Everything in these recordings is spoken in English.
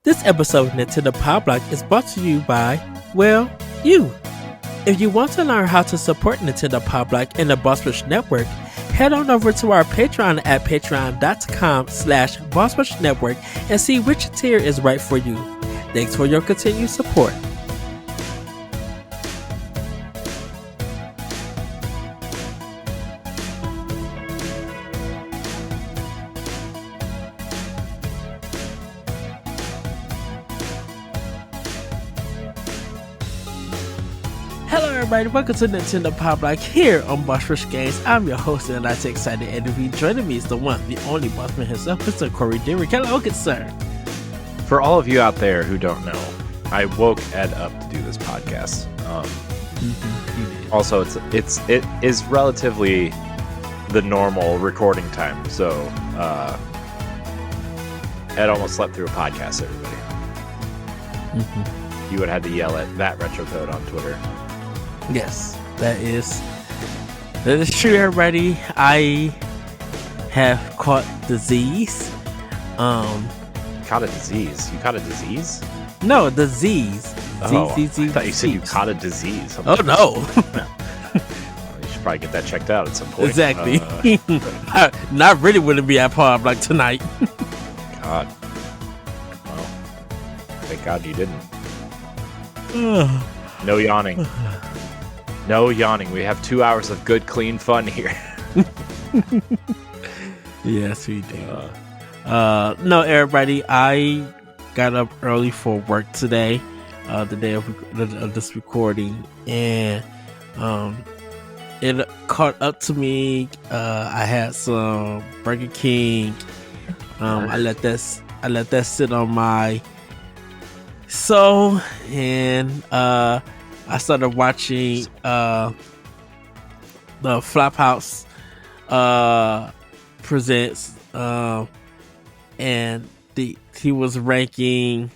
This episode of Nintendo Pow Block is brought to you by, well, you. If you want to learn how to support Nintendo Pow Block and the Boss Rush Network, head on over to our Patreon at patreon.com/Boss Network and see which tier is right for you. Thanks for your continued support. Hello everybody, welcome to Nintendo Pow Block here on Boss Rush Games. I'm your host and I'm excited to interview. Joining me is the one, the only bossman himself, Mr. Corey Dirrig. Hello, good sir. For all of you out there who don't know, I woke Ed up to do this podcast. Also, it is relatively the normal recording time, so Ed almost slept through a podcast. Everybody, you would have had to yell at that retro code on Twitter. Yes, that is true, everybody. I have caught disease. Caught a disease? You caught a disease? No, disease. Oh, I thought you said you caught a disease. Oh no. You should probably get that checked out at some point. Exactly. Not really wouldn't be at Power Block tonight. God. Well, thank God you didn't. No yawning. No yawning. We have 2 hours of good, clean fun here. Yes, we do. No, everybody. I got up early for work today, the day of this recording, and it caught up to me. I had some Burger King. I let that sit on my soul, and I started watching the Flophouse presents, and he was ranking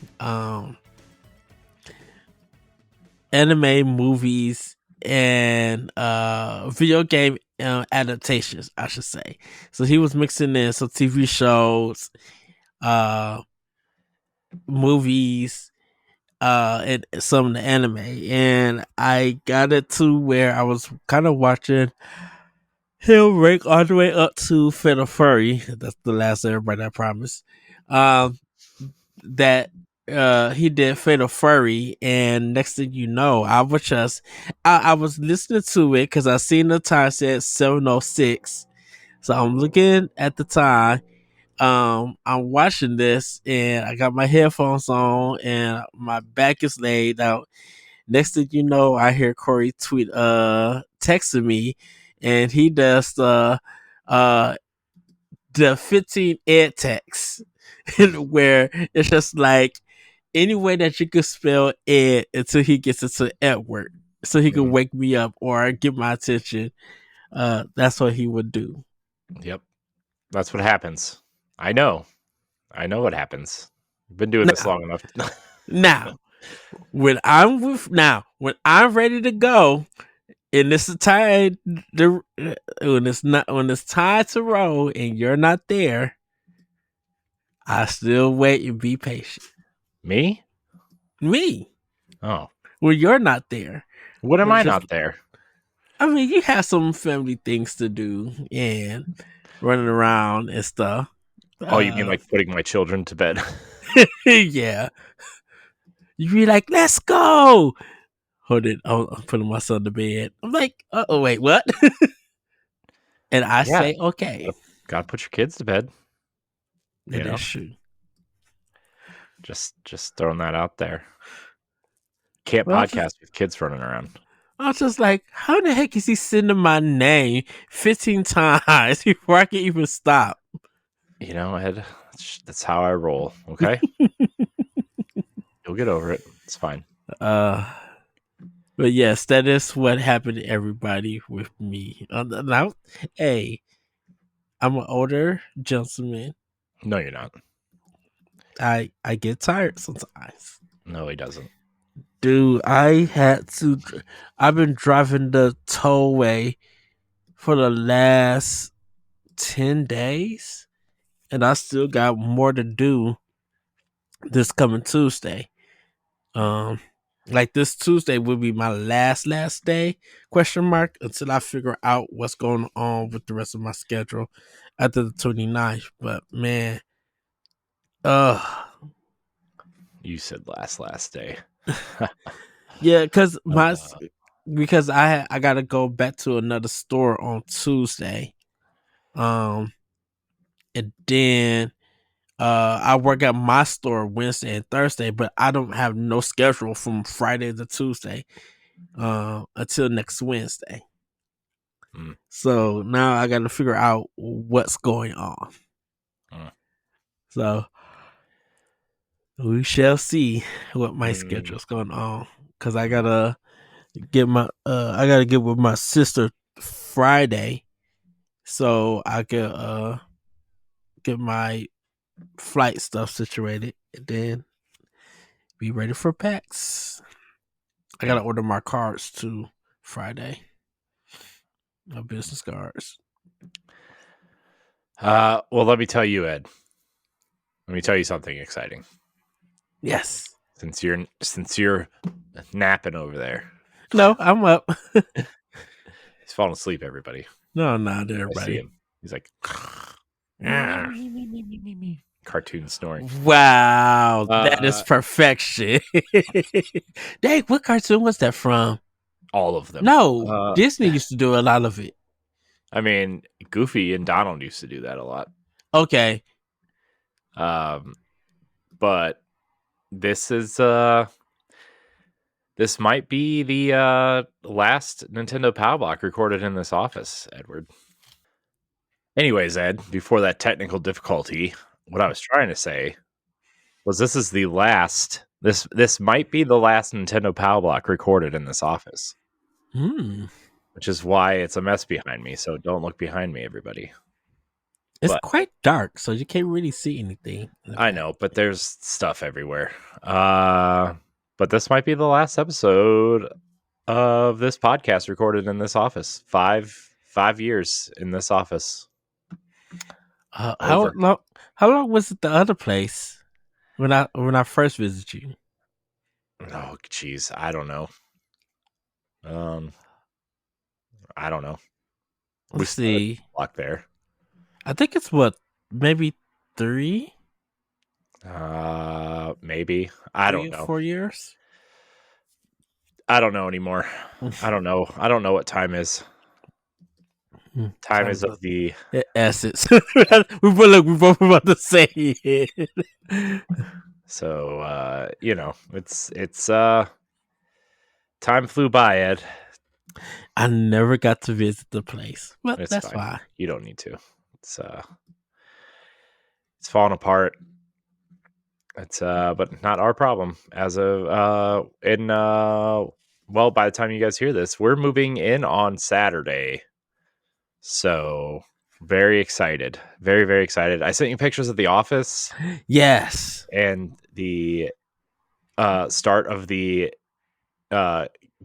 anime movies and video game adaptations, I should say. So he was mixing in some TV shows, movies, and some of the anime, and I got it to where I was kind of watching him rank all the way up to Fatal Fury. That's the last everybody, I promise. That he did Fatal Fury, and next thing you know, I was listening to it because I seen the time said 7:06, so I'm looking at the time. I'm watching this and I got my headphones on and my back is laid out. Next thing you know, I hear Corey tweet texting me, and he does the 15 ed text where it's just like any way that you could spell ed until he gets into Edward, so he could wake me up or get my attention. That's what he would do. Yep, that's what happens. I know what happens. I've been doing this long enough. Now, when I'm ready to go, and it's time when it's time to roll, and you're not there, I still wait and be patient. Me? Oh, when you're not there. What am I not there? I mean, you have some family things to do and running around and stuff. Oh, you mean like putting my children to bed? Yeah. You be like, let's go. Hold it. I'm putting my son to bed. I'm like, oh, wait, what? And I say, okay. Gotta put your kids to bed. That's true. Just throwing that out there. Can't podcast with kids running around. I was just like, how the heck is he sending my name 15 times before I can even stop? Ed, that's how I roll, okay? You'll get over it. It's fine. But yes, that is what happened to everybody with me. Now, hey, I'm an older gentleman. No, you're not. I get tired sometimes. No, he doesn't. Dude, I've been driving the tollway for the last 10 days, and I still got more to do this coming Tuesday. Like this Tuesday will be my last day question mark until I figure out what's going on with the rest of my schedule after the 29th. But man, uh You said last day. yeah, because I gotta go back to another store on Tuesday. And then I work at my store Wednesday and Thursday, but I don't have no schedule from Friday to Tuesday until next Wednesday. Mm. So now I got to figure out what's going on. So we shall see what my schedule's going on, because I gotta get with my sister Friday, so I can get my flight stuff situated and then be ready for PAX. I gotta order my cards too Friday. My business cards. Well, let me tell you, Ed. Let me tell you something exciting. Yes. Since you're napping over there. No, I'm up. He's falling asleep, everybody. No, not everybody. I see him. He's like cartoon snoring. Wow, that is perfection. Dang, what cartoon was that from? All of them. No, Disney used to do a lot of it. I mean, Goofy and Donald used to do that a lot. Okay. But this is this might be the last Nintendo Pow Block recorded in this office, Edward. Anyways, Ed, before that technical difficulty, what I was trying to say was this is the last. This might be the last Nintendo Pow Block recorded in this office. Which is why it's a mess behind me. So don't look behind me, everybody. It's quite dark, so you can't really see anything. I know, but there's stuff everywhere. But this might be the last episode of this podcast recorded in this office. 5 years in this office. How long was it the other place when I first visited you? Oh, geez, I don't know. I don't know. Let's see. Block there. I think it's maybe 3. Maybe. I don't know. 4 years. I don't know anymore. I don't know. I don't know what time is. Time is of the essence. we both about to say it. So it's time flew by, Ed. I never got to visit the place, but it's that's fine. fine. You don't need to. It's falling apart. It's but not our problem. As of by the time you guys hear this, we're moving in on Saturday. So very excited. Very, very excited. I sent you pictures of the office. Yes. And the start of the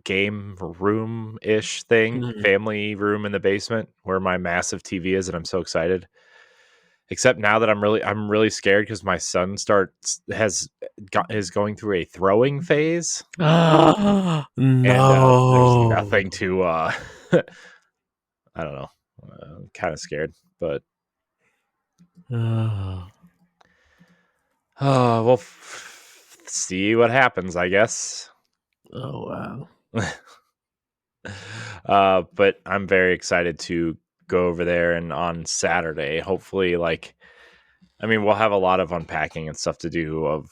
game room-ish thing, family room in the basement where my massive TV is, and I'm so excited. Except now that I'm really scared because my son is going through a throwing phase. No. And there's nothing to I don't know. I'm kind of scared, but we'll see what happens, I guess. Oh wow. But I'm very excited to go over there, and on Saturday, hopefully, we'll have a lot of unpacking and stuff to do of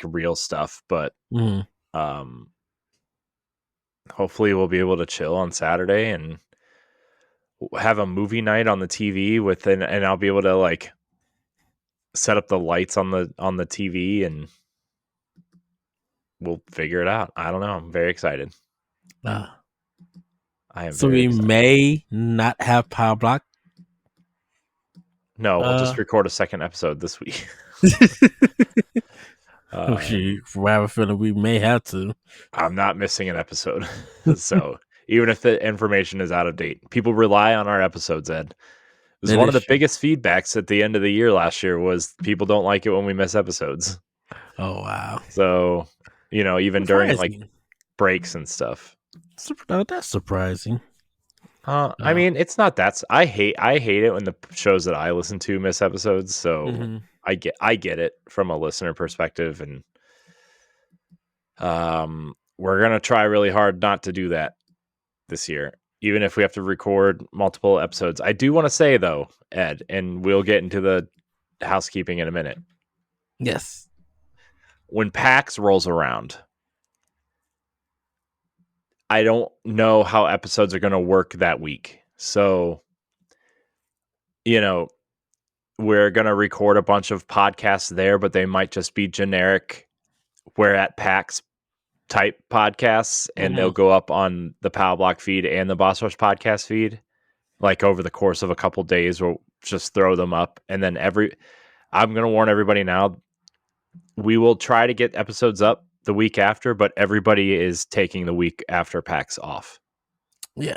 real stuff, but hopefully we'll be able to chill on Saturday and have a movie night on the TV and I'll be able to set up the lights on the TV, and we'll figure it out. I don't know. I'm very excited. I am. So we may not have Pow Block. No, we'll just record a second episode this week. I have a feeling we may have to. I'm not missing an episode. So even if the information is out of date, people rely on our episodes, Ed. was one of the biggest feedbacks at the end of the year last year was people don't like it when we miss episodes. Oh wow! So, even during like breaks and stuff. That's surprising. I mean, it's not that. I hate it when the shows that I listen to miss episodes. So I get it from a listener perspective, and we're gonna try really hard not to do that this year, even if we have to record multiple episodes. I do want to say though, Ed, and we'll get into the housekeeping in a minute. Yes. When PAX rolls around, I don't know how episodes are going to work that week. So, we're going to record a bunch of podcasts there, but they might just be generic We're at PAX type podcasts, and they'll go up on the Pow Block feed and the Boss Rush podcast feed. Like over the course of a couple days, we'll just throw them up. And then I'm going to warn everybody now, we will try to get episodes up the week after, but everybody is taking the week after PAX off. Yeah.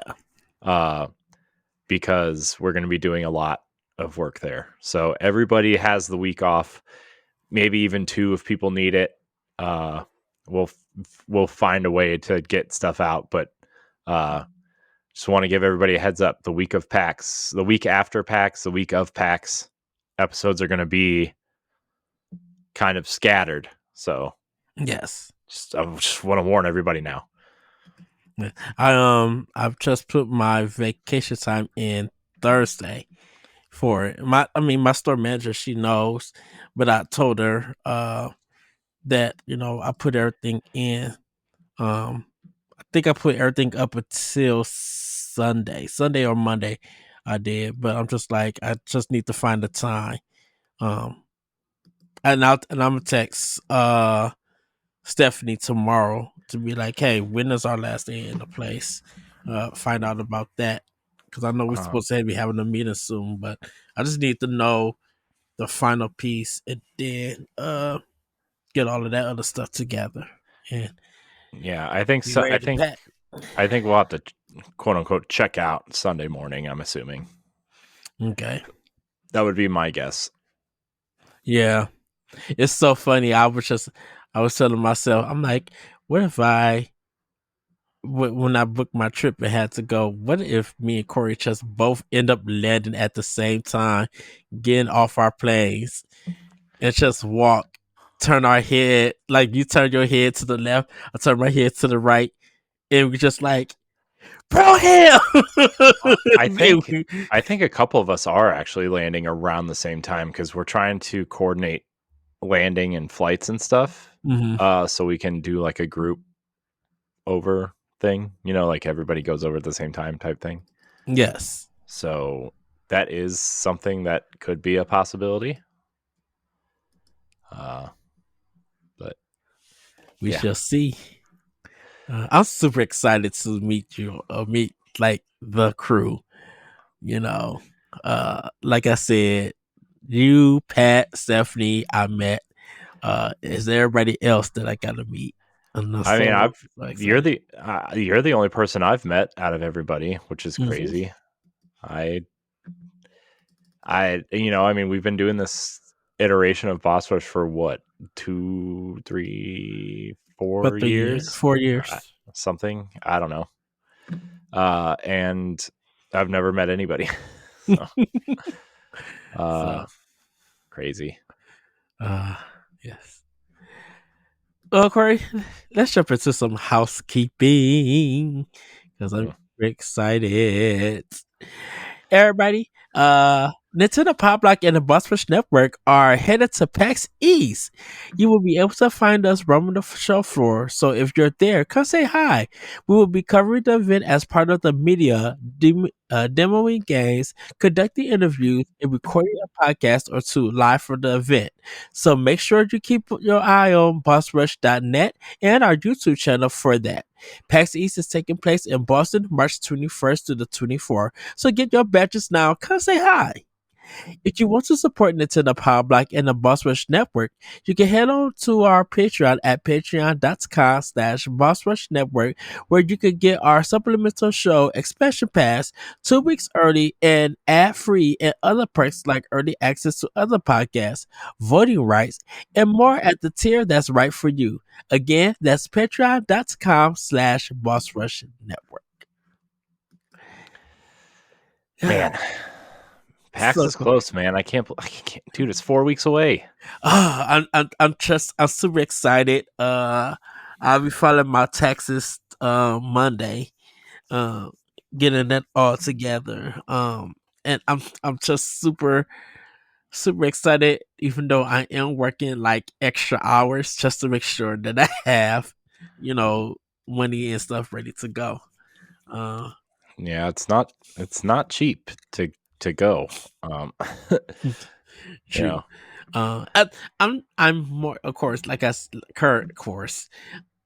Because we're going to be doing a lot of work there. So everybody has the week off, maybe even 2 if people need it. We'll find a way to get stuff out, but just want to give everybody a heads up. The week of PAX, the week after PAX, the week of PAX, episodes are going to be kind of scattered. So yes, I just want to warn everybody now. I've just put my vacation time in Thursday for it. My store manager, she knows, but I told her that I put everything in. I think I put everything up until Sunday or Monday. I did, but I'm just like, I just need to find the time. And I'm gonna text Stephanie tomorrow to be like, hey, when is our last day in the place? Find out about that, because I know we're supposed to be having a meeting soon, but I just need to know the final piece and then get all of that other stuff together. And yeah, I think so. I think we'll have to quote unquote check out Sunday morning, I'm assuming. Okay. That would be my guess. Yeah. It's so funny. I was telling myself, I'm like, what if when I booked my trip and had to go, what if me and Corey just both end up landing at the same time, getting off our planes, and just walk, turn our head, like you turn your head to the left, I turn my head to the right, and we just like, bro, hell. I think a couple of us are actually landing around the same time because we're trying to coordinate landing and flights and stuff. So we can do like a group over thing, like everybody goes over at the same time type thing. Yes. So that is something that could be a possibility. But we shall see. I'm super excited to meet you, meet like the crew. Like I said, you, Pat, Stephanie, I met. Is there everybody else that I got to meet? You're the only person I've met out of everybody, which is crazy. We've been doing this iteration of Boss Rush for what, 2, 3, 4 years? 4 years. Something. I don't know. And I've never met anybody. Crazy. Yes. Well, Corey, let's jump into some housekeeping because I'm very excited. Everybody, Nintendo Pow Block and the Boss Rush Network are headed to PAX East. You will be able to find us roaming the show floor, so if you're there, come say hi. We will be covering the event as part of the media, demoing games, conducting interviews, and recording a podcast or 2 live for the event. So make sure you keep your eye on bossrush.net and our YouTube channel for that. PAX East is taking place in Boston, March 21st to the 24th. So get your badges now. Come say hi. If you want to support Nintendo Power Block and the Boss Rush Network, you can head on to our Patreon at patreon.com/Boss Rush Network, where you can get our supplemental show Expansion Pass 2 weeks early and ad free, and other perks like early access to other podcasts, voting rights, and more at the tier that's right for you. Again, that's patreon.com/Boss Rush Network. Man, PAX So is close, man. I can't, dude. It's 4 weeks away. I'm super excited. I'll be filing my taxes Monday. Uh, Getting that all together. And I'm just super excited. Even though I am working like extra hours just to make sure that I have, money and stuff ready to go. Uh, Yeah, it's not cheap to go. You True. know, I'm more, of course, like current course.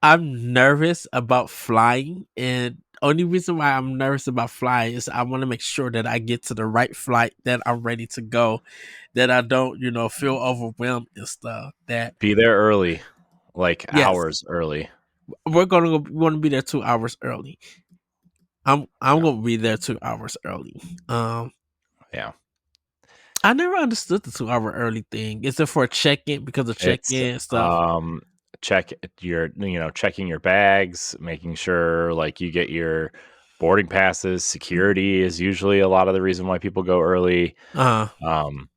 I'm nervous about flying, and only reason why I'm nervous about flying is I want to make sure that I get to the right flight, that I'm ready to go, that I don't, feel overwhelmed and stuff. That be there early, like yes, hours early. we want to be there 2 hours early. I'm gonna be there 2 hours early. Um, Yeah, I never understood the 2 hour early thing. Is it for check-in because of it's check-in and stuff? checking your bags, making sure like you get your boarding passes. Security is usually a lot of the reason why people go early. Uh, Um,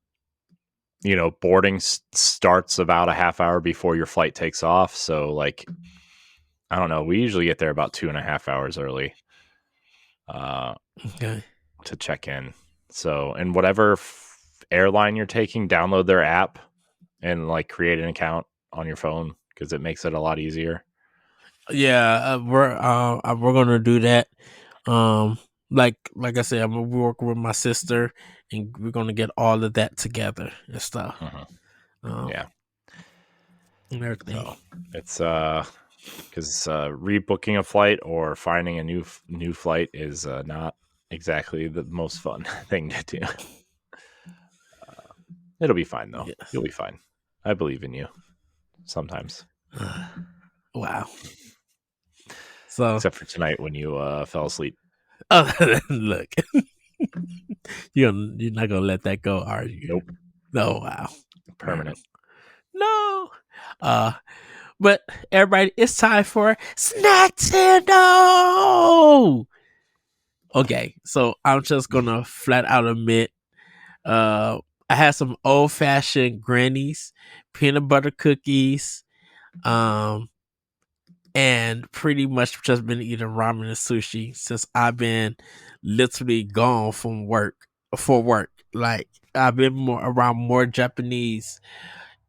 boarding starts about a half hour before your flight takes off. So, like, I don't know. We usually get there about 2.5 hours early okay. to check in. So, and whatever airline you're taking, download their app and like create an account on your phone because it makes it a lot easier. Yeah, we're gonna do that. Um, like I said, I'm gonna work with my sister, and we're gonna get all of that together and stuff. Mhm. Um, Yeah. and everything. So it's because rebooking a flight or finding a new flight is not exactly the most fun thing to do. It'll be fine though. Yeah. You'll be fine. I believe in you. Sometimes, Wow. So, except for tonight when you fell asleep. look, you're not gonna let that go, are you? Nope. No. Wow. Permanent. No. Uh, but everybody, it's time for Snacktendo. Okay, so I'm just gonna flat out admit, I had some old fashioned grannies, peanut butter cookies, um, and pretty much just been eating ramen and sushi since I've been literally gone from work for work. Like I've been more Japanese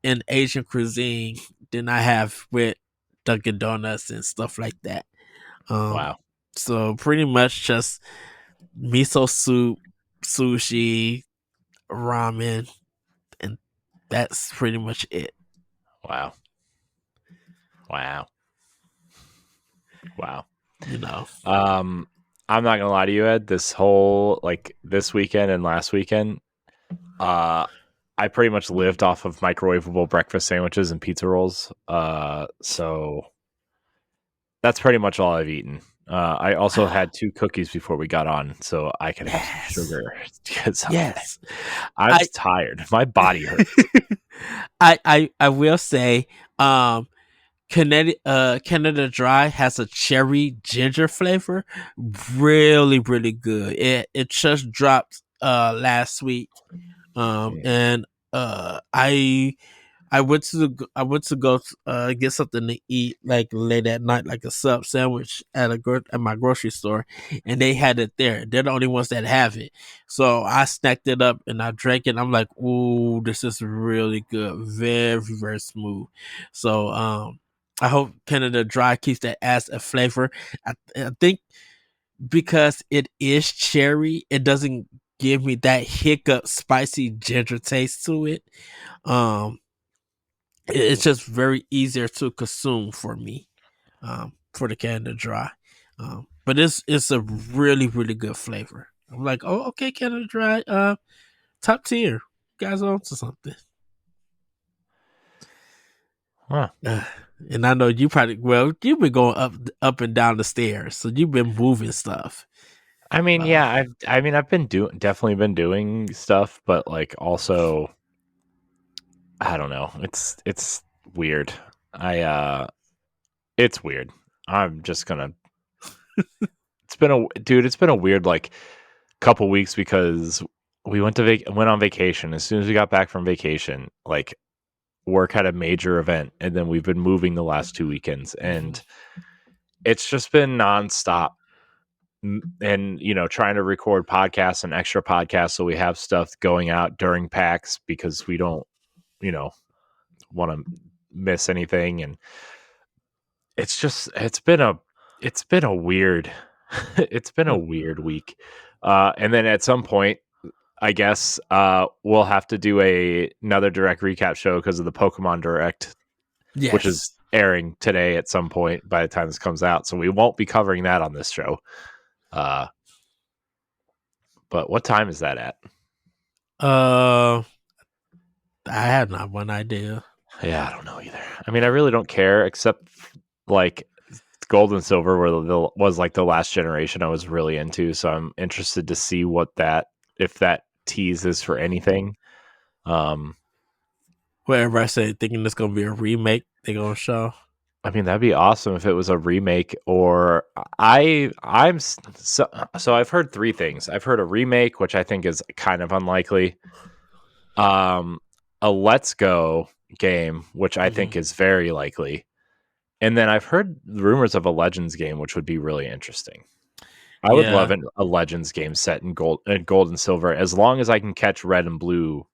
and Asian cuisine than I have with Dunkin' Donuts and stuff like that. Um, Wow. so pretty much just miso soup, sushi, ramen, and that's pretty much it. Wow. Wow. Wow. You know. I'm not gonna lie to you, Ed. This weekend and last weekend, I pretty much lived off of microwavable breakfast sandwiches and pizza rolls. So that's pretty much all I've eaten. I also had 2 cookies before we got on, so I could have some Yes. sugar because Yes. I'm I tired. My body hurts. I will say, Canada Dry has a cherry ginger flavor, really good. It just dropped last week, and I went to go get something to eat like late at night, like a sub sandwich at my grocery store, and they had it there. They're the only ones that have it, so I snacked it up and I drank it. And I'm like, ooh, this is really good, very smooth. So I hope Canada Dry keeps that as a flavor. I think because it is cherry, it doesn't give me that hiccup spicy ginger taste to it. Um, it's just very easier to consume for me, for the Canada Dry. But it's a really good flavor. I'm like, oh, okay, Canada Dry. top tier. You guys on to something. Huh. And I know you probably you've been going up and down the stairs, so you've been moving stuff. I mean, yeah, I've been definitely been doing stuff, but like also, I don't know. It's weird. It's weird. I'm just gonna. It's been a weird like couple weeks because we went on vacation. As soon as we got back from vacation, like work had a major event, and then we've been moving the last 2 weekends, and it's just been nonstop. And trying to record podcasts and extra podcasts so we have stuff going out during PAX because we don't want to miss anything. And it's been a weird it's been a weird week. And then at some point, I guess we'll have to do another direct recap show because of the Pokemon Direct, which is airing today at some point by the time this comes out. So we won't be covering that on this show. But what time is that at? I have not one idea. Yeah, I don't know either. I mean, I really don't care, except like Gold and Silver was like the last generation I was really into. So I'm interested to see if that teases for anything. Whatever I say, thinking it's gonna be a remake, they're gonna show. I mean, that'd be awesome if it was a remake. Or so I've heard three things. I've heard a remake, which I think is kind of unlikely. A Let's Go game, which I think is very likely. And then I've heard rumors of a Legends game, which would be really interesting. I would love a Legends game set in gold and silver, as long as I can catch red and blue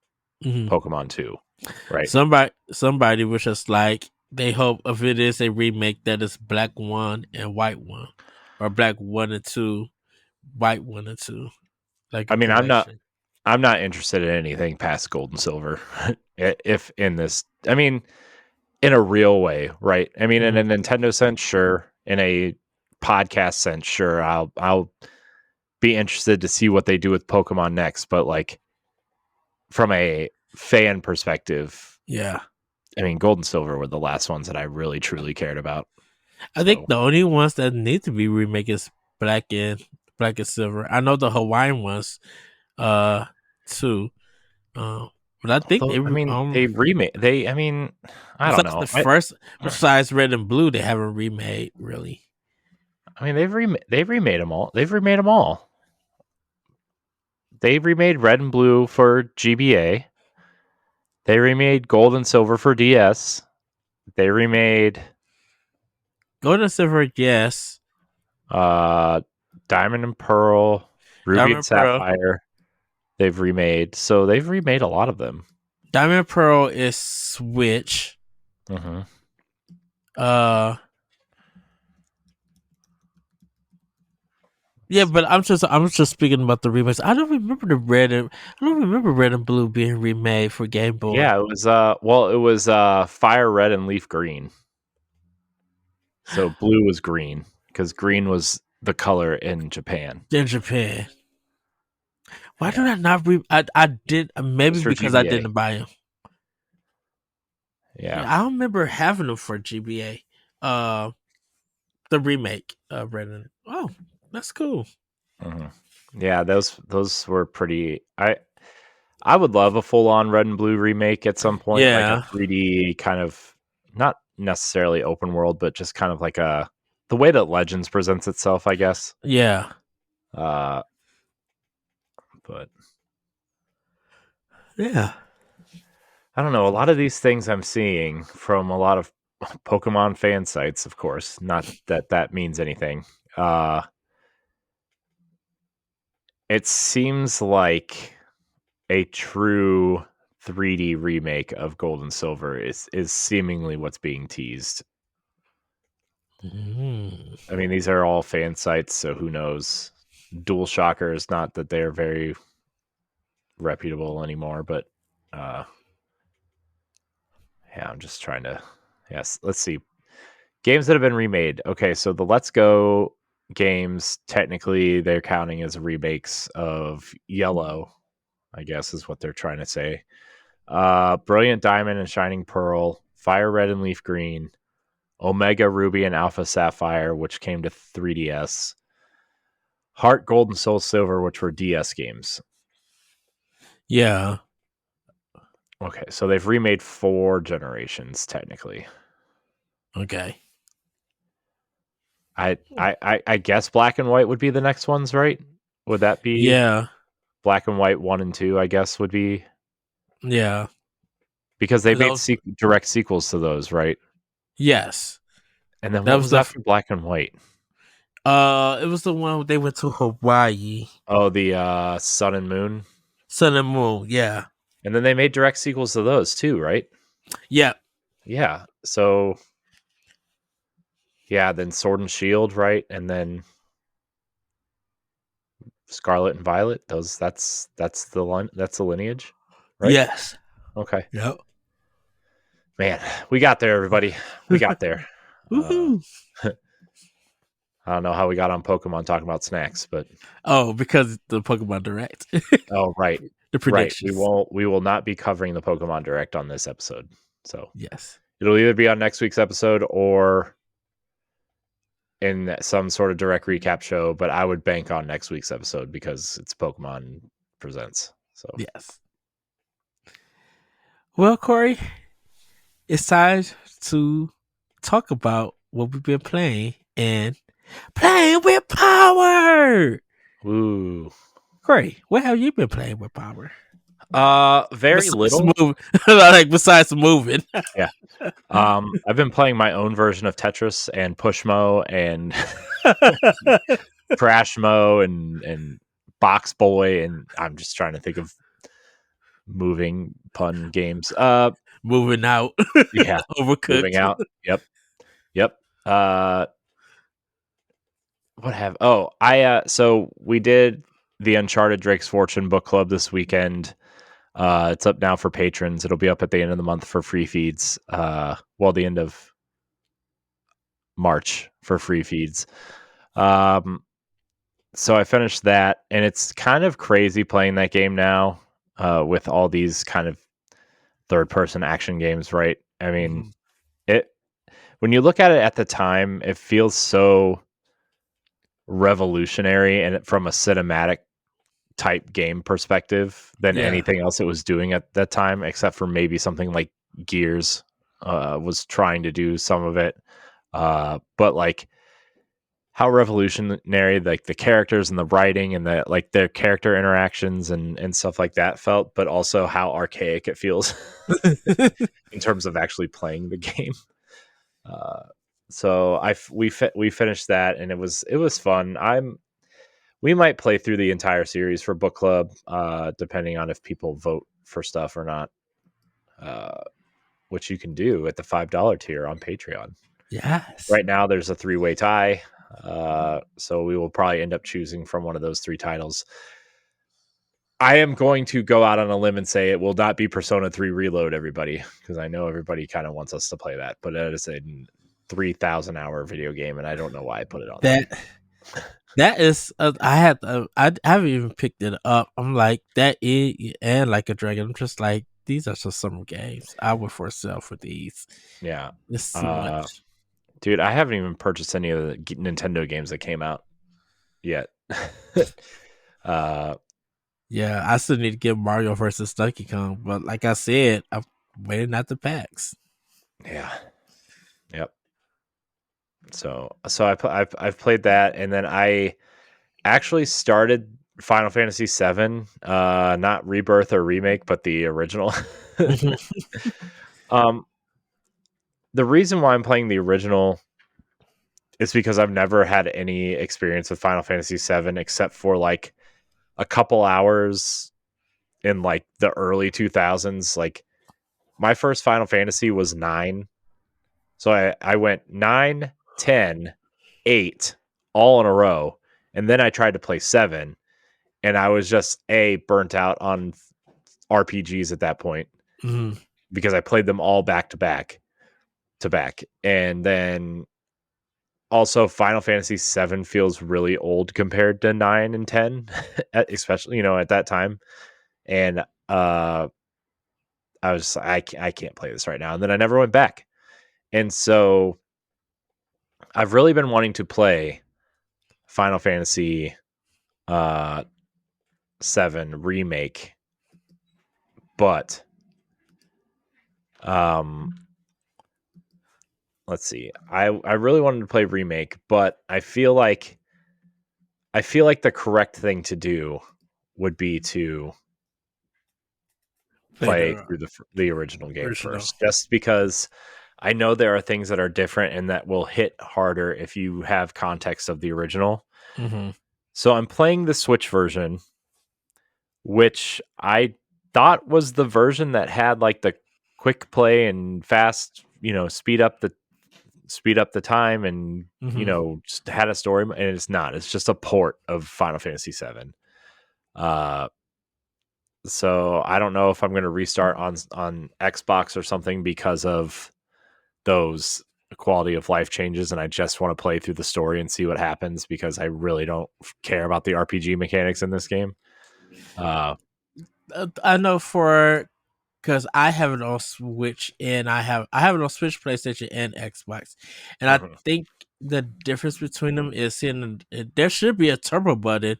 Pokemon too. Right. Somebody was just like, they hope if it is a remake that it's Black 1 and White 1, or Black 1 and 2, White 1 and 2. Like, I mean, I'm not interested in anything past Gold and Silver. If in this, I mean, in a real way, right? I mean, in a Nintendo sense, sure. In a podcast sense, sure. I'll be interested to see what they do with Pokemon next. But like, from a fan perspective, yeah. I mean, Gold and Silver were the last ones that I really truly cared about. I think the only ones that need to be remade is Black and Silver. I know the Hawaiian ones, too. But I think they remade. I mean, I don't know. The first, besides Red and Blue, they haven't remade really. I mean, they've remade them all. They've remade them all. They remade Red and Blue for GBA. They remade Gold and Silver for DS. They remade Gold and Silver, yes. Diamond and Pearl, Ruby and Sapphire. They've remade. So they've remade a lot of them. Diamond and Pearl is Switch. Mm-hmm. Yeah, but I'm just speaking about the remakes. I don't remember Red and Blue being remade for Game Boy. Yeah, it was Fire Red and Leaf Green. So blue was green because green was the color in Japan. Why did I not I did, maybe because GBA. I didn't buy them. Yeah. I don't remember having them for GBA. The remake of Red and that's cool. Mm-hmm. Yeah, those were pretty. I would love a full on Red and Blue remake at some point. Yeah, like a 3D kind of, not necessarily open world, but just kind of like the way that Legends presents itself, I guess. Yeah. But yeah, I don't know. A lot of these things I'm seeing from a lot of Pokemon fan sites, of course. Not that means anything. It seems like a true 3D remake of Gold and Silver is seemingly what's being teased. I mean, these are all fan sites, so who knows? DualShocker is not that they're very reputable anymore, but yeah, I'm just trying to. Yes, let's see. Games that have been remade. Okay, so the Let's Go games, technically they're counting as remakes of Yellow, I guess is what they're trying to say. Brilliant Diamond and Shining Pearl, Fire Red and Leaf Green, Omega Ruby and Alpha Sapphire, which came to 3DS, Heart Gold and Soul Silver, which were DS games. Yeah. Okay, so they've remade 4 generations technically. Okay. I guess Black and White would be the next ones, right? Would that be? Yeah. Black and White 1 and 2, I guess, would be. Yeah. Because they made Those, direct sequels to those, right? yes. And then That what was was the after Black and White? it was the one where they went to Hawaii. Oh, the Sun and Moon. Sun and Moon, yeah. And then they made direct sequels to those too, right? Yeah. Yeah. So yeah, then Sword and Shield, right? And then Scarlet and Violet. That's the lineage, right? Yes. Okay. Yep. Man, we got there, everybody. We got there. Woohoo. I don't know how we got on Pokemon talking about snacks, but because the Pokemon Direct. oh right. The predictions. Right. We will not be covering the Pokemon Direct on this episode. So Yes. it'll either be on next week's episode or in some sort of direct recap show, but I would bank on next week's episode because it's Pokemon Presents. So Yes. Well, Corey, it's time to talk about what we've been playing and playing with power. Ooh. Corey, what have you been playing with power? Very little. Like besides moving. Yeah. I've been playing my own version of Tetris and Pushmo and Crashmo and Box Boy, and I'm just trying to think of moving pun games. Moving out. Yeah. Overcooked. Moving out. Yep. So we did the Uncharted Drake's Fortune book club this weekend. It's up now for patrons. It'll be up at the end of the month for free feeds. The end of March for free feeds. So I finished that, and it's kind of crazy playing that game now with all these kind of third-person action games, right? I mean, when you look at it at the time, it feels so revolutionary and from a cinematic type game perspective than anything else it was doing at that time, except for maybe something like Gears was trying to do some of it. But like how revolutionary like the characters and the writing and the like their character interactions and stuff like that felt, but also how archaic it feels in terms of actually playing the game. So we finished that, and it was fun. We might play through the entire series for book club, depending on if people vote for stuff or not, which you can do at the $5 tier on Patreon. Yes. Right now, there's a 3-way tie, so we will probably end up choosing from one of those 3 titles. I am going to go out on a limb and say it will not be Persona 3 Reload, everybody, because I know everybody kind of wants us to play that, but it is a 3,000-hour video game, and I don't know why I put it on that. That is, I haven't even picked it up. I'm like that is, and like a dragon. I'm just like, these are just summer games. I would foresell for these. Yeah, it's too much, dude. I haven't even purchased any of the Nintendo games that came out yet. Yeah, I still need to get Mario versus Donkey Kong, but like I said, I'm waiting at the packs. Yeah. Yep. So I've played that, and then I actually started Final Fantasy VII, not Rebirth or Remake, but the original. The reason why I'm playing the original is because I've never had any experience with Final Fantasy VII except for like a couple hours in like the early 2000s. Like my first Final Fantasy was 9. So I went 9, 10, 8 all in a row. And then I tried to play 7. And I was just burnt out on RPGs at that point because I played them all back to back. And then also Final Fantasy 7 feels really old compared to 9 and 10, especially, at that time. and I was I can't play this right now, and then I never went back. And so I've really been wanting to play Final Fantasy uh 7 remake, but um let's see. I really wanted to play remake, but I feel like the correct thing to do would be to Play play the through the original game original. first, just because I know there are things that are different and that will hit harder if you have context of the original. Mm-hmm. So I'm playing the Switch version, which I thought was the version that had like the quick play and fast, speed up the time and Mm-hmm. just had a story, and it's not. It's just a port of Final Fantasy 7. Uh so I don't know if I'm going to restart on Xbox or something because of those quality of life changes, and I just want to play through the story and see what happens because I really don't care about the RPG mechanics in this game. I know for because I have it on Switch and I have it on Switch, PlayStation, and Xbox, and I Mhm. think the difference between them is there should be a turbo button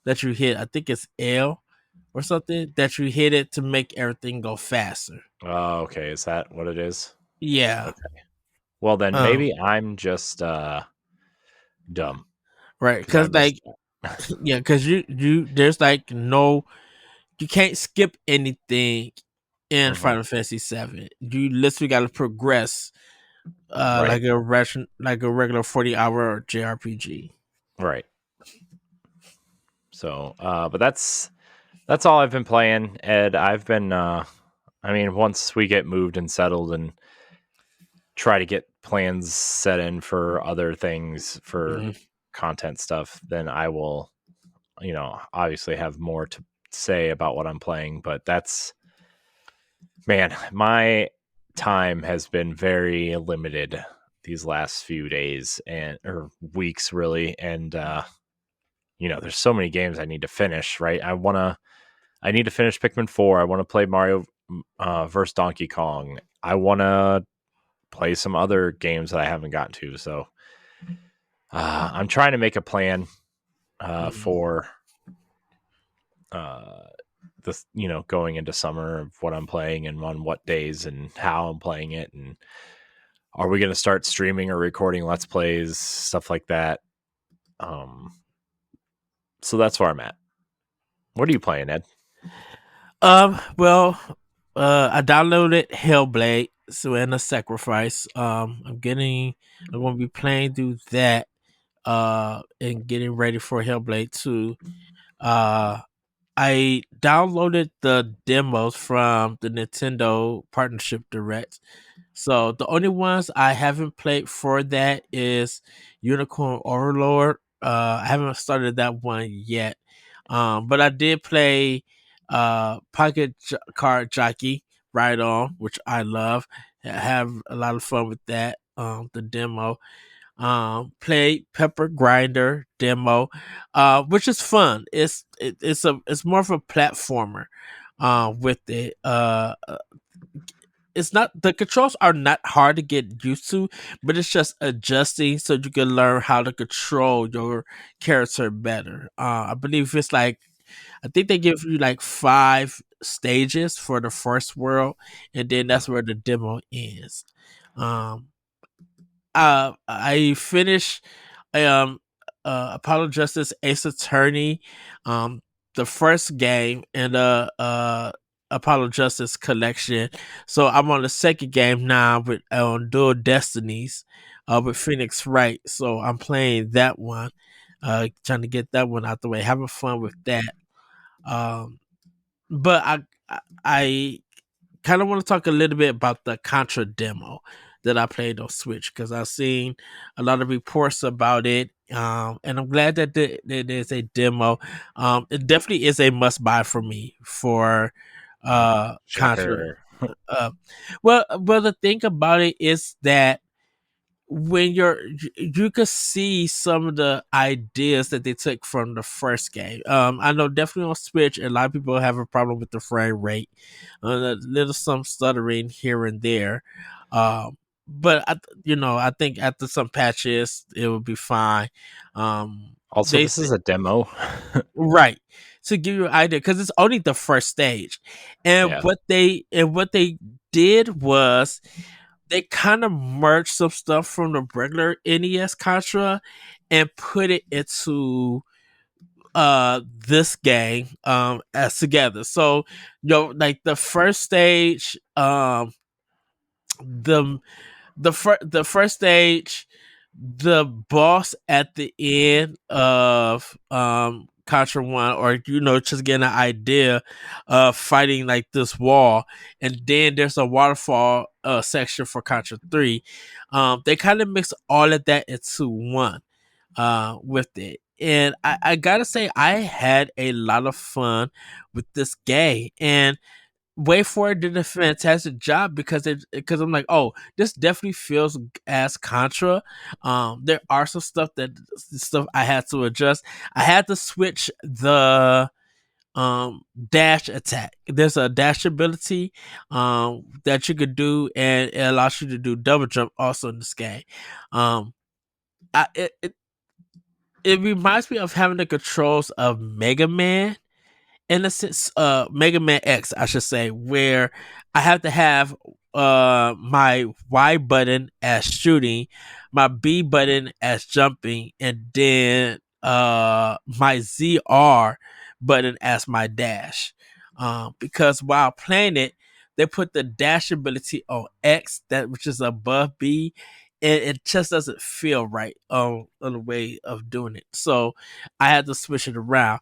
that you hit. I think it's L or something that you hit it to make everything go faster. Oh, okay. Is that what it is? Yeah. Okay. Well, then Um. maybe I'm just dumb Right. because I Because missed like that. yeah, because you there's like no you can't skip anything in Mhm. Final Fantasy 7. You literally got to progress Right. like a regular 40-hour JRPG. Right. So, but that's all I've been playing, Ed. I've been I mean, once we get moved and settled and try to get plans set in for other things for Mhm. content stuff, then I will, obviously have more to say about what I'm playing. But that's, man, my time has been very limited these last few days and or weeks really, and there's so many games I need to finish. Right, I need to finish Pikmin 4. I want to play Mario versus Donkey Kong. I want to play some other games that I haven't gotten to. So I'm trying to make a plan Mhm. for uh, this, going into summer of what I'm playing and on what days and how I'm playing it. And are we going to start streaming or recording Let's Plays, stuff like that? Um, so that's where I'm at. What are you playing, Ed? Well, I downloaded Hellblade, so and a sacrifice. I'm gonna be playing through that, and getting ready for Hellblade 2. Uh, I downloaded the demos from the Nintendo Partnership Direct. So the only ones I haven't played for that is Unicorn Overlord. I haven't started that one yet. But I did play Card Jockey right on, which I love. I have a lot of fun with that. The demo. Played Pepper Grinder demo, which is fun. It's more of a platformer with it. It's not the controls are not hard to get used to, but it's just adjusting so you can learn how to control your character better. I believe it's like I think they give you like 5 stages for the first world, and then that's where the demo ends. Um, I finished um Apollo Justice Ace Attorney, um the first game in the Apollo Justice collection. So I'm on the second game now with Dual Destinies with Phoenix Wright. So I'm playing that one. Trying to get that one out the way, having fun with that. Um but I kind of want to talk a little bit about the Contra demo that I played on Switch because I've seen a lot of reports about it. And I'm glad that there's a demo. It definitely is a must buy for me for Contra. Sure. Uh, well, the thing about it is that when you could see some of the ideas that they took from the first game. I know definitely on Switch, a lot of people have a problem with the frame rate, a little some stuttering here and there. But I think after some patches, it will be fine. Also, They this is a demo. Right, to give you an idea, because it's only the first stage, and Yeah. what they did was they kind of merged some stuff from the regular NES Contra and put it into this game as together. So like the first stage, the the first stage, the boss at the end of Contra 1, or just getting an idea of fighting like this wall, and then there's a waterfall section for Contra 3. They kind of mix all of that into one with it. And I gotta say, I had a lot of fun with this game, and Way Forward did a fantastic job because I'm like, oh, this definitely feels as Contra. There are some stuff I had to adjust. I had to switch the dash attack. There's a dash ability that you could do, and it allows you to do double jump also in this game. Um, I, it reminds me of having the controls of Mega Man, in a sense, Mega Man X, I should say, where I have to have my Y button as shooting, my B button as jumping, and then my ZR button as my dash. Because while playing it, they put the dash ability on X, that which is above B, and it just doesn't feel right on the way of doing it. So I had to switch it around.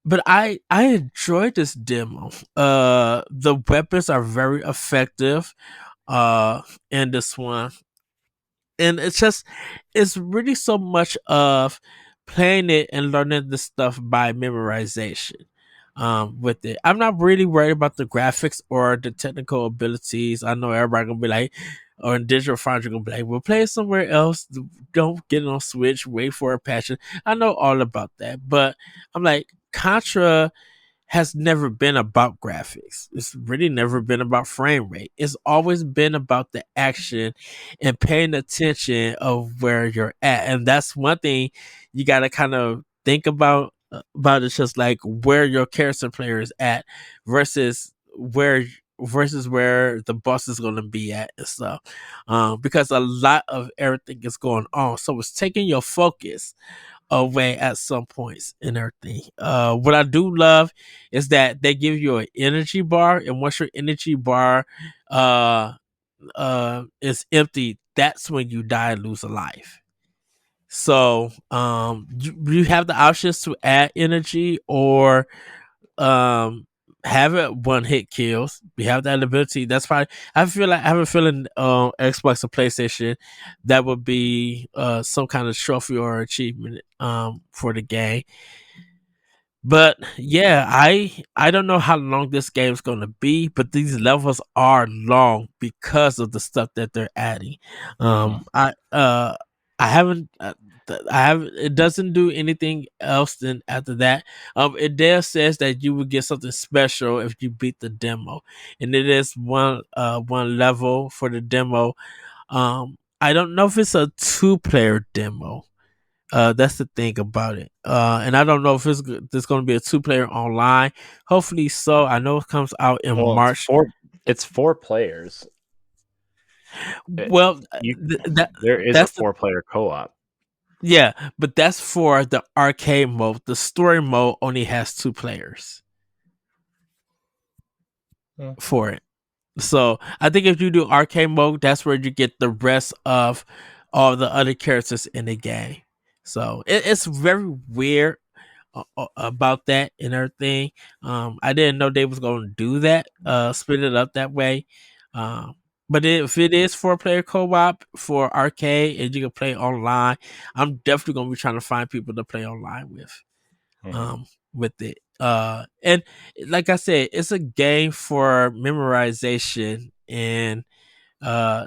But I enjoyed this demo. The weapons are very effective in this one, and it's really so much of playing it and learning the stuff by memorization. With it, I'm not really worried about the graphics or the technical abilities. I know everybody gonna be like, or in Digital Foundry gonna be like, we'll play it somewhere else. Don't get it on Switch. Wait for a patch. I know all about that, but I'm like, Contra has never been about graphics. It's really never been about frame rate. It's always been about the action and paying attention of where you're at. And that's one thing you got to kind of think about. It's just like where your character player is at versus where the boss is going to be at and stuff. Because a lot of everything is going on, so it's taking your focus away at some points and everything. What I do love is that they give you an energy bar, and once your energy bar uh is empty, that's when you die and lose a life. So you have the options to add energy or have it one hit kills. We have that ability. That's probably I have a feeling Xbox or PlayStation that would be some kind of trophy or achievement for the game. But yeah, I don't know how long this game's gonna be, but these levels are long because of the stuff that they're adding. Mhm. I haven't I have It doesn't do anything else then after that. It there says that you will get something special if you beat the demo, and it is one level for the demo. I don't know if it's a 2-player demo. That's the thing about it. And I don't know if there's going to be a 2-player online. Hopefully so. I know it comes out in Well, March. it's 4 players. It, Well, you that there is a that's the 4-player co-op. yeah, but that's for the arcade mode. The story mode only has 2 players Hmm. for it. So I think if you do arcade mode, that's where you get the rest of all the other characters in the game. So it's very weird about that and everything. I didn't know they was going to do that, split it up that way. Um, but if it is 4-player co-op for arcade and you can play online, I'm definitely going to be trying to find people to play online Mhm. um, with it. And like I said, it's a game for memorization, and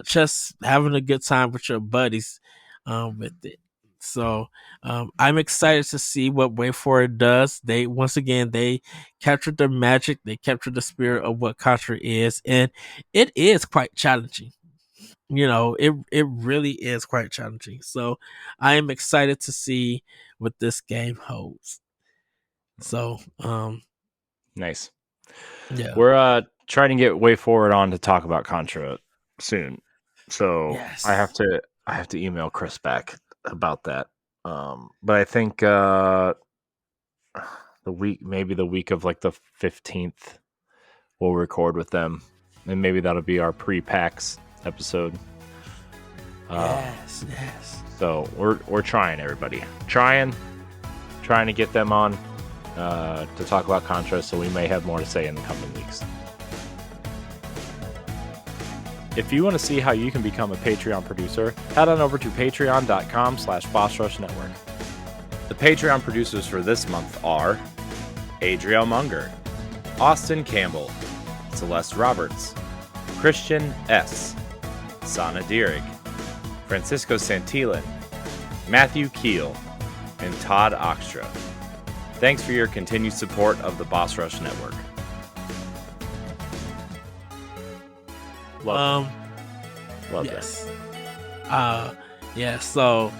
just having a good time with your buddies with it. So I'm excited to see what Way Forward does. They once again they captured the magic, they captured the spirit of what Contra is, and it is quite challenging. It really is quite challenging. So I am excited to see what this game holds. So Nice. yeah. We're trying to get Way Forward on to talk about Contra soon. So Yes. I have to email Chris back about that. But I think maybe the week of like the 15th, we'll record with them, and maybe that'll be our pre-PAX episode. Yes. So we're trying, everybody, trying to get them on to talk about Contra. So we may have more to say in the coming weeks. If you want to see how you can become a Patreon producer, head on over to patreon.com/BossRushNetwork. The Patreon producers for this month are Adriel Munger, Austin Campbell, Celeste Roberts, Christian S., Sana Dirrig, Francisco Santillan, Matthew Keel, and Todd Oxtra. Thanks for your continued support of the Boss Rush Network. Love yes. Yeah, so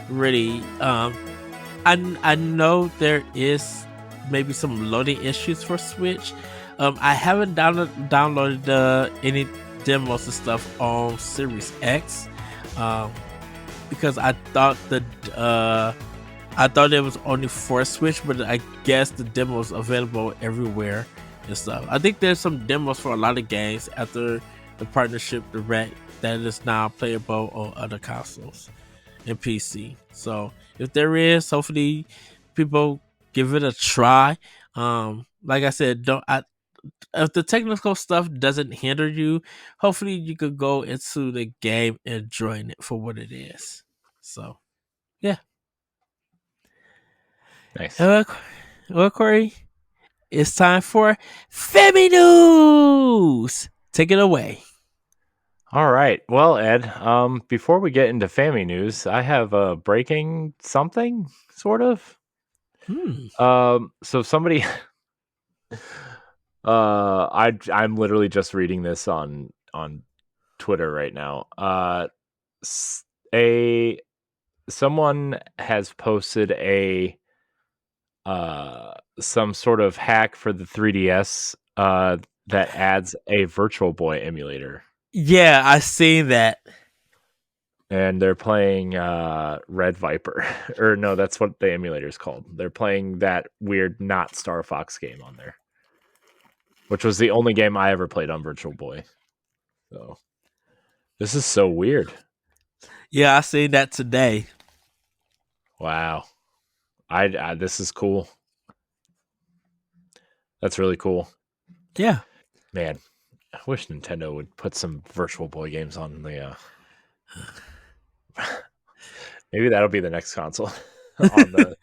really I know there is maybe some loading issues for Switch. I haven't downloaded any demos and stuff on Series X because I thought it was only for Switch, but I guess the demo is available everywhere and stuff. I think there's some demos for a lot of games after the partnership direct that is now playable on other consoles and PC. So if there is, hopefully people give it a try. Like I said, if the technical stuff doesn't hinder you, hopefully you could go into the game enjoying it for what it is. So yeah. Nice. Well, Corey, it's time for Femi News. Take it away. All right. Well, Ed, before we get into family news, I have a breaking something, sort of. So somebody I'm literally just reading this on Twitter right now. Someone has posted a some sort of hack for the 3DS that adds a Virtual Boy emulator. Yeah, I seen that. And they're playing Red Viper. Or no, that's what the emulator is called. They're playing that weird not Star Fox game on there, which was the only game I ever played on Virtual Boy. So this is so weird. Yeah, I seen that today. Wow. I this is cool. That's really cool. Yeah. Man, I wish Nintendo would put some Virtual Boy games on the maybe that'll be the next console. On the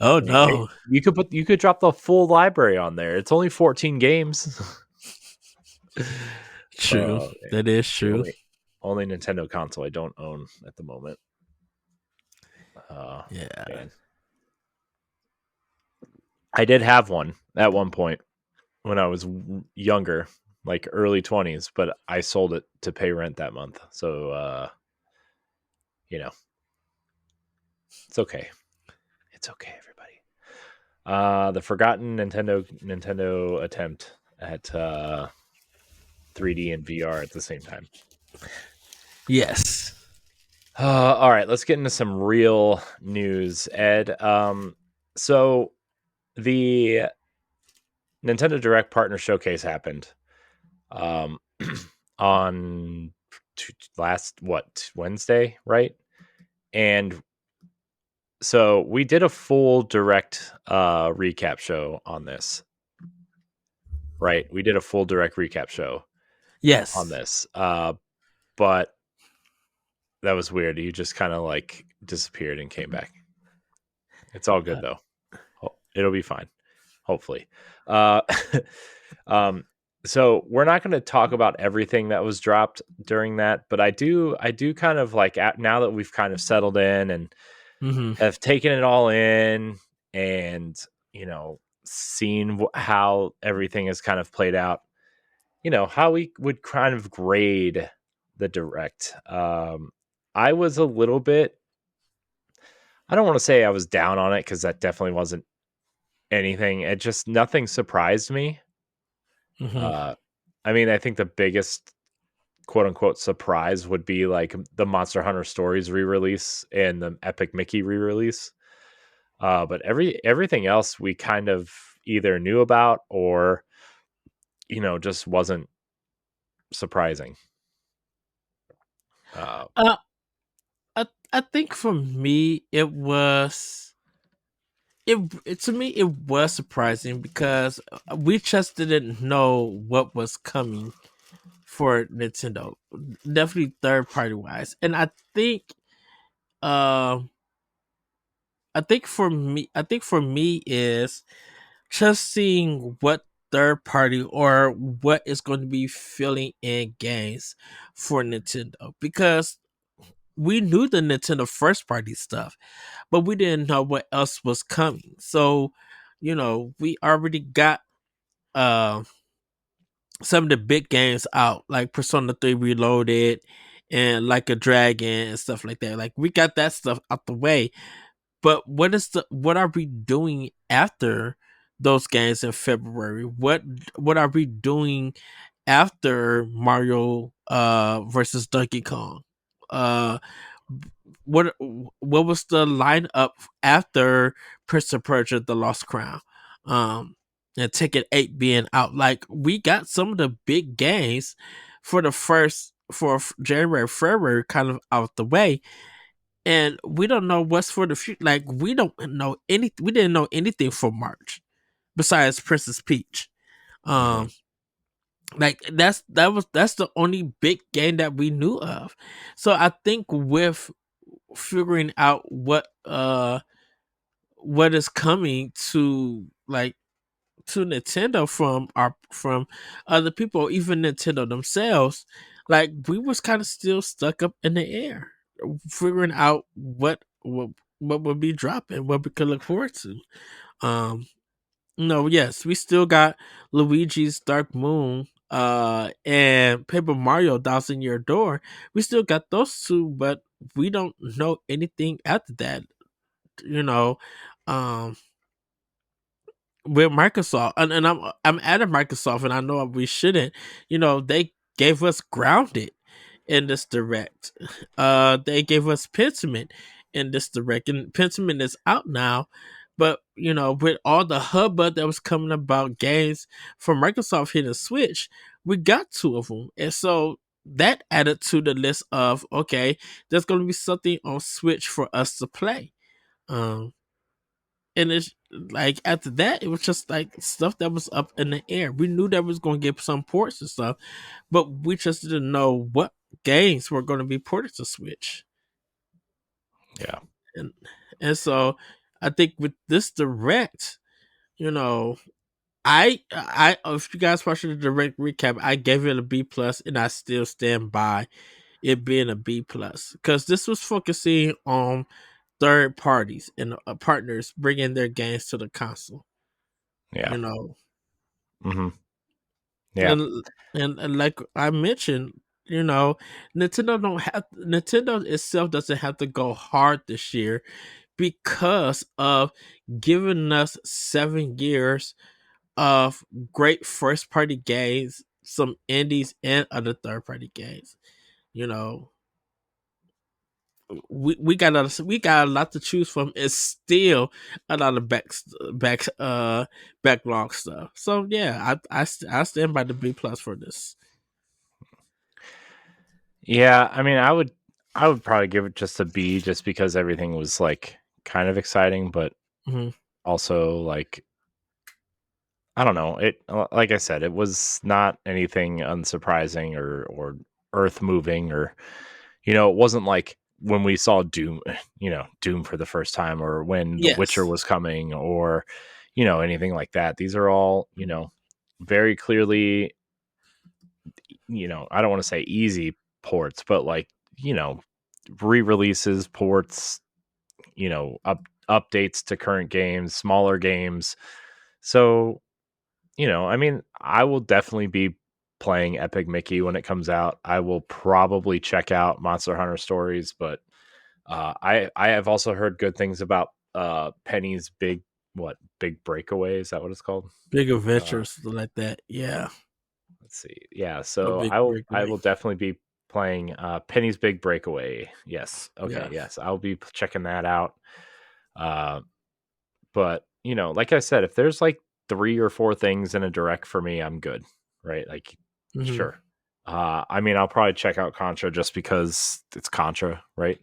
Oh no. you could drop the full library on there. It's only 14 games. True. That is true. Only Nintendo console I don't own at the moment. Yeah. Man. I did have one at one point when I was younger, like early 20s, but I sold it to pay rent that month. So, it's okay. It's okay, everybody. The forgotten Nintendo attempt at 3D and VR at the same time. Yes. All right, let's get into some real news, Ed. So the Nintendo Direct Partner Showcase happened on last Wednesday, right? And so we did a full Direct recap show on this, right? We did a full Direct recap show, yes, on this, but that was weird. You just kind of like disappeared and came back. It's all good though. It'll be fine, hopefully. So we're not going to talk about everything that was dropped during that, but I do kind of like now that we've kind of settled in and Mm-hmm. have taken it all in, and seen how everything has kind of played out, how we would kind of grade the direct. I was a little bit, I don't want to say I was down on it, because that definitely wasn't anything. It just, nothing surprised me. Mm-hmm. uh I mean, I think the biggest quote unquote surprise would be like the Monster Hunter Stories re-release and the Epic Mickey re-release. But everything else we kind of either knew about, or just wasn't surprising. uh Uh, I think for me to me it was surprising because we just didn't know what was coming for Nintendo, definitely third party wise, and um I think for me is just seeing what third party or what is going to be filling in games for Nintendo, because we knew the Nintendo first party stuff, but we didn't know what else was coming. So, we already got uh some of the big games out, like Persona 3 Reloaded and Like a Dragon and stuff like that. Like we got that stuff out the way. But what are we doing after those games in February? What are we doing after Mario versus Donkey Kong? Uh what what was the lineup after Prince of Persia: The Lost Crown? And Ticket 8 being out. Like we got some of the big games for the first for January, February kind of out the way, and we don't know what's for the future. Like we didn't know anything for March besides Princess Peach. mhm. Um like that's the only big game that we knew of. So I think with figuring out what is coming to Nintendo from other people, even Nintendo themselves, like we was kind of still stuck up in the air, figuring out what would be dropping, what we could look forward to. Um, no, yes, we still got Luigi's Dark Moon, and Paper Mario Thousand Year Door. We still got those two, but we don't know anything after that. You know, um, with Microsoft, and I'm at Microsoft, and I know we shouldn't. They gave us Grounded in this direct. They gave us Pentiment in this direct, and Pentiment is out now. But with all the hubbub that was coming about games from Microsoft hitting Switch, we got two of them, and so that added to the list of, okay, there's going to be something on Switch for us to play. Um, and it's like after that, it was just like stuff that was up in the air. We knew that was going to get some ports and stuff, but we just didn't know what games were going to be ported to Switch. Yeah. And so I think with this direct, you know, I if you guys watched the direct recap, I gave it a B plus, and I still stand by it being a B plus because this was focusing on third parties and partners bringing their games to the console. Yeah. You know, hmm Yeah. and and like I mentioned, Nintendo itself doesn't have to go hard this year because of giving us 7 years of great first party games, some indies and other third party games. You know, we got a lot to choose from. It's still a lot of backlog stuff. So yeah, I stand by the B plus for this. Yeah. I mean, I would probably give it just a B, just because everything was like kind of exciting, but Hmm. also like, I don't know. It, like I said, it was not anything unsurprising or earth moving, or it wasn't like when we saw Doom, Doom for the first time, or when The Witcher Yes. was coming, or anything like that. These are all very clearly. I don't want to say easy ports, but like, re-releases, ports, updates to current games, smaller games. So, I mean, I will definitely be playing Epic Mickey when it comes out. I will probably check out Monster Hunter Stories, but I have also heard good things about Penny's Big Breakaway, is that what it's called? Big Uh, adventures like that. Yeah, let's see. Yeah, a so big I breakaway. will definitely be playing Penny's Big Breakaway. Yes. Okay, Yeah. yes. I'll be checking that out. Uh but, like I said, if there's like 3 or 4 things in a direct for me, I'm good, right? Like Hmm. sure. I mean, I'll probably check out Contra just because it's Contra, right?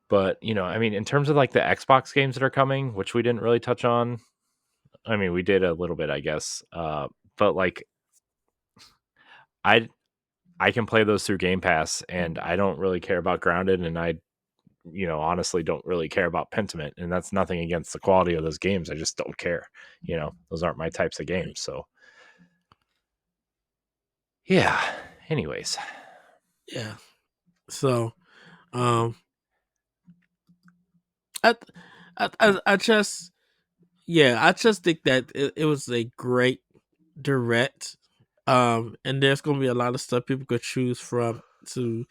But, I mean, in terms of like the Xbox games that are coming, which we didn't really touch on, I mean, we did a little bit, I guess. But like I I can play those through Game Pass, and I don't really care about Grounded, and I, honestly don't really care about Pentiment, and that's nothing against the quality of those games. I just don't care. Those aren't my types of Right. games. So yeah. Anyways, Yeah. So, um, I, I just, yeah, I just think that it was a great direct. And there's gonna be a lot of stuff people could choose from to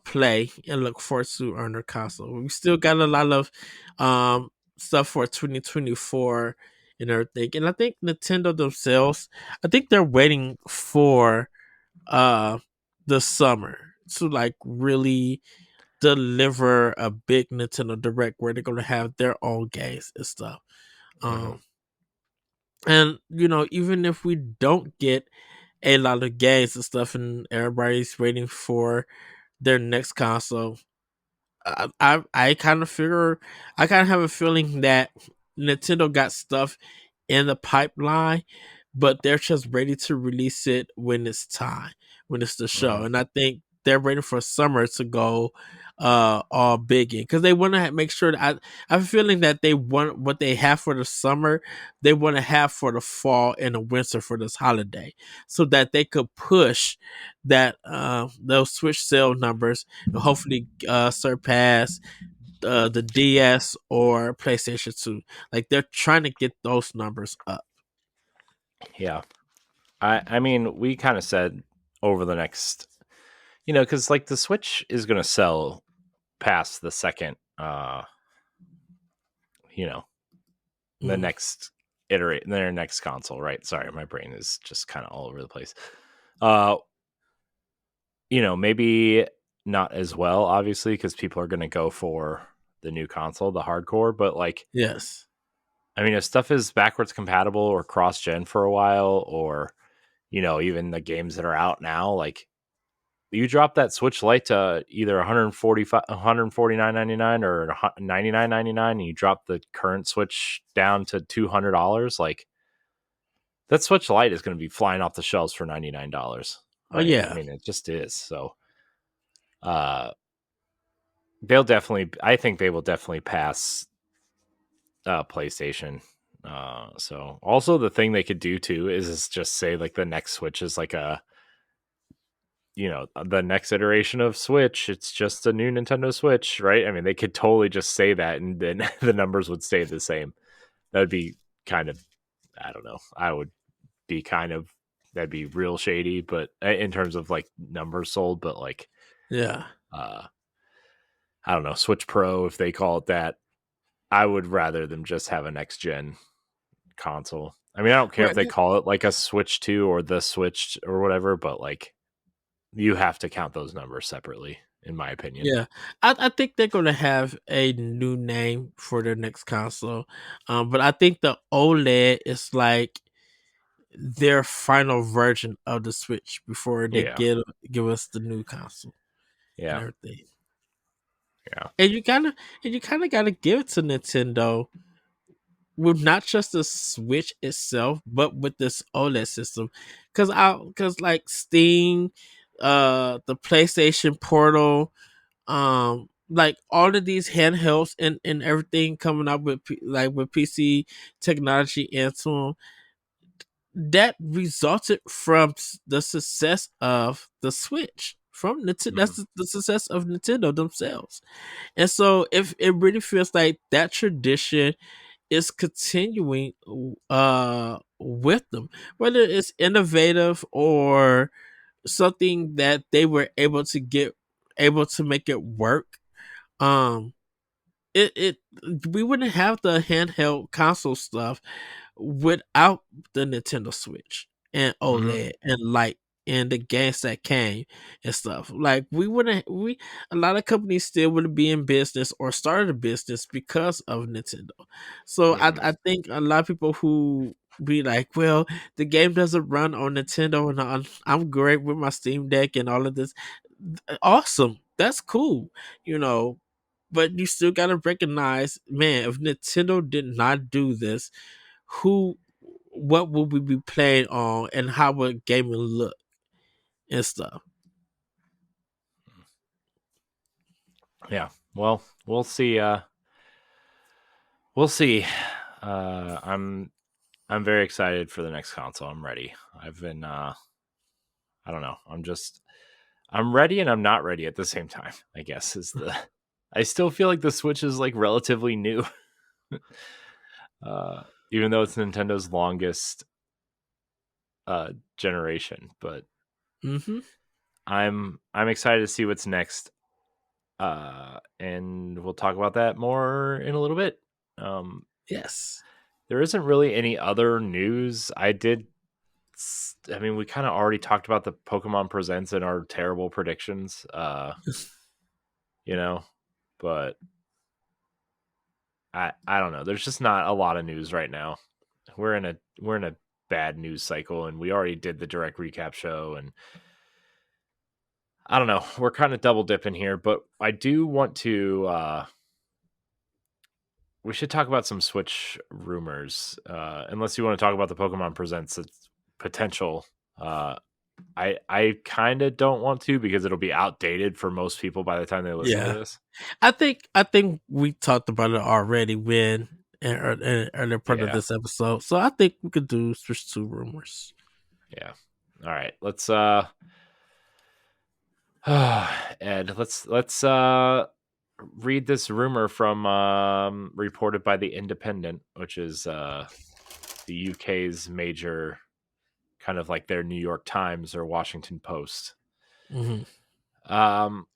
play and look forward to on their console. We still got a lot of stuff for 2024 and everything. And I think Nintendo themselves, I think they're waiting for uh the summer to like really deliver a big Nintendo Direct where they're gonna have their own games and stuff. hmm Um and even if we don't get a lot of games and stuff and everybody's waiting for their next console, I kind of figure I kind of have a feeling that Nintendo got stuff in the pipeline, but they're just ready to release it when it's time, when it's the show, hmm and I think they're waiting for summer to go all big in because they want to make sure that I have a feeling that they want what they have for the summer, they want to have for the fall and the winter for this holiday, so that they could push that those Switch sale numbers and hopefully surpass the DS or PlayStation 2. Like they're trying to get those numbers up. yeah. I mean, we kind of said over the next, because like the Switch is going to sell past the second, you know, the Mm, next iterate their next console, right? Sorry, my brain is just kind of all over the place. Uh, maybe not as well, obviously, because people are going to go for the new console, the hardcore. But like, yes. I mean, if stuff is backwards compatible or cross gen for a while, or even the games that are out now, like you drop that Switch Lite to either 145, 149.99 or 99.99, and you drop the current Switch down to $200, like that Switch Lite is going to be flying off the shelves for $99, Oh right? I yeah. mean, it just is. So, uh, they'll definitely. I think they will definitely pass PlayStation. So also the thing they could do too is just say like the next Switch is like the next iteration of Switch. It's just a new Nintendo Switch, right? I mean, they could totally just say that, and then the numbers would stay the same. That would be kind of, I don't know. I would be kind of that'd be real shady, but in terms of like numbers sold, but like Yeah. uh I don't know, Switch Pro, if they call it that, I would rather them just have a next gen console. I mean, I don't care if Right. they call it like a Switch 2 or the Switch or whatever, but like you have to count those numbers separately, in my opinion. Yeah. I think they're gonna have a new name for their next console. But I think the OLED is like their final version of the Switch before they Yeah. give us the new console and Yeah. everything. Yeah. And you kind of gotta give it to Nintendo with not just the Switch itself, but with this OLED system, because like Steam, the PlayStation Portal, like all of these handhelds and everything coming up with with PC technology into them, that resulted from the success of the Switch from Nintendo. Mhm. That's the success of Nintendo themselves. And so, if it really feels like that tradition is continuing with them, whether it's innovative or something that they were able to make it work. Um, it we wouldn't have the handheld console stuff without the Nintendo Switch and Mhm. OLED and Lite and the games that came and stuff. Like we wouldn't we a lot of companies still wouldn't be in business or started a business because of Nintendo. So Mhm. I think a lot of people who be like, well, the game doesn't run on Nintendo and I'm great with my Steam Deck and all of this. Awesome. That's cool, you know. But you still gotta recognize, man, if Nintendo did not do this, who what would we be playing on and how would gaming look and stuff. Yeah. Well, we'll see. We'll see. I'm very excited for the next console. I'm ready. I've been. I don't know. I'm ready and I'm not ready at the same time. I guess is the. I still feel like the Switch is like relatively new, uh, even though it's Nintendo's longest generation. But Mm-hmm. I'm excited to see what's next. And we'll talk about that more in a little bit. Um, Yes. there isn't really any other news. I mean, we kind of already talked about the Pokemon Presents and our terrible predictions. You know, but I don't know. There's just not a lot of news right now. We're in a bad news cycle, and we already did the direct recap show, and I don't know. We're kind of double dipping here, but I do want to. We should talk about some Switch rumors. Unless you want to talk about the Pokemon Presents its potential. Uh, I kind of don't want to because it'll be outdated for most people by the time they listen to Yeah. this. I think we talked about it already when in earlier part of Yeah, this episode. So I think we could do switch to rumors. yeah. All right, let's Ed, let's read this rumor from reported by the Independent, which is the UK's major kind of like their New York Times or Washington Post. Mm-hmm. Um,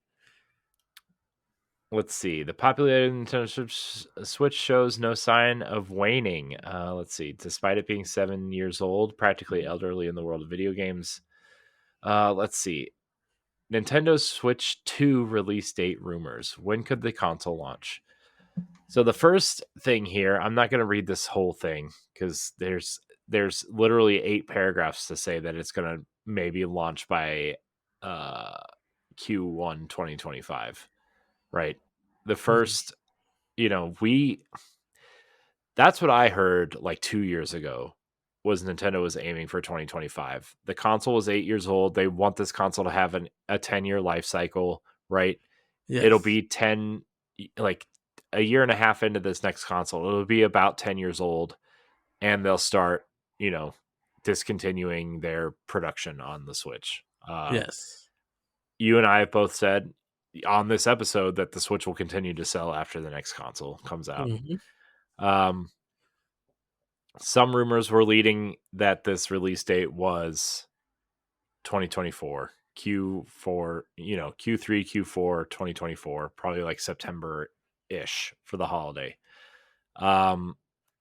let's see. The popularity of Nintendo Switch shows no sign of waning. Let's see. Despite it being 7 years old, practically elderly in the world of video games. Let's see. Nintendo Switch 2 release date rumors. When could the console launch? So the first thing here, I'm not going to read this whole thing because there's literally 8 paragraphs to say that it's going to maybe launch by uh, Q1 2025. Right. The Mm-hmm. first, we that's what I heard like 2 years ago was Nintendo was aiming for 2025. The console was 8 years old. They want this console to have a 10-year life cycle, right? It'll Yes. be 10, like a year and a half into this next console. It'll be about 10 years old, and they'll start, you know, discontinuing their production on the Switch. Yes. You and I have both said on this episode that the Switch will continue to sell after the next console comes out. Mm-hmm. Um, some rumors were leading that this release date was 2024, Q4, Q3, Q4, 2024, probably like September ish for the holiday. Um,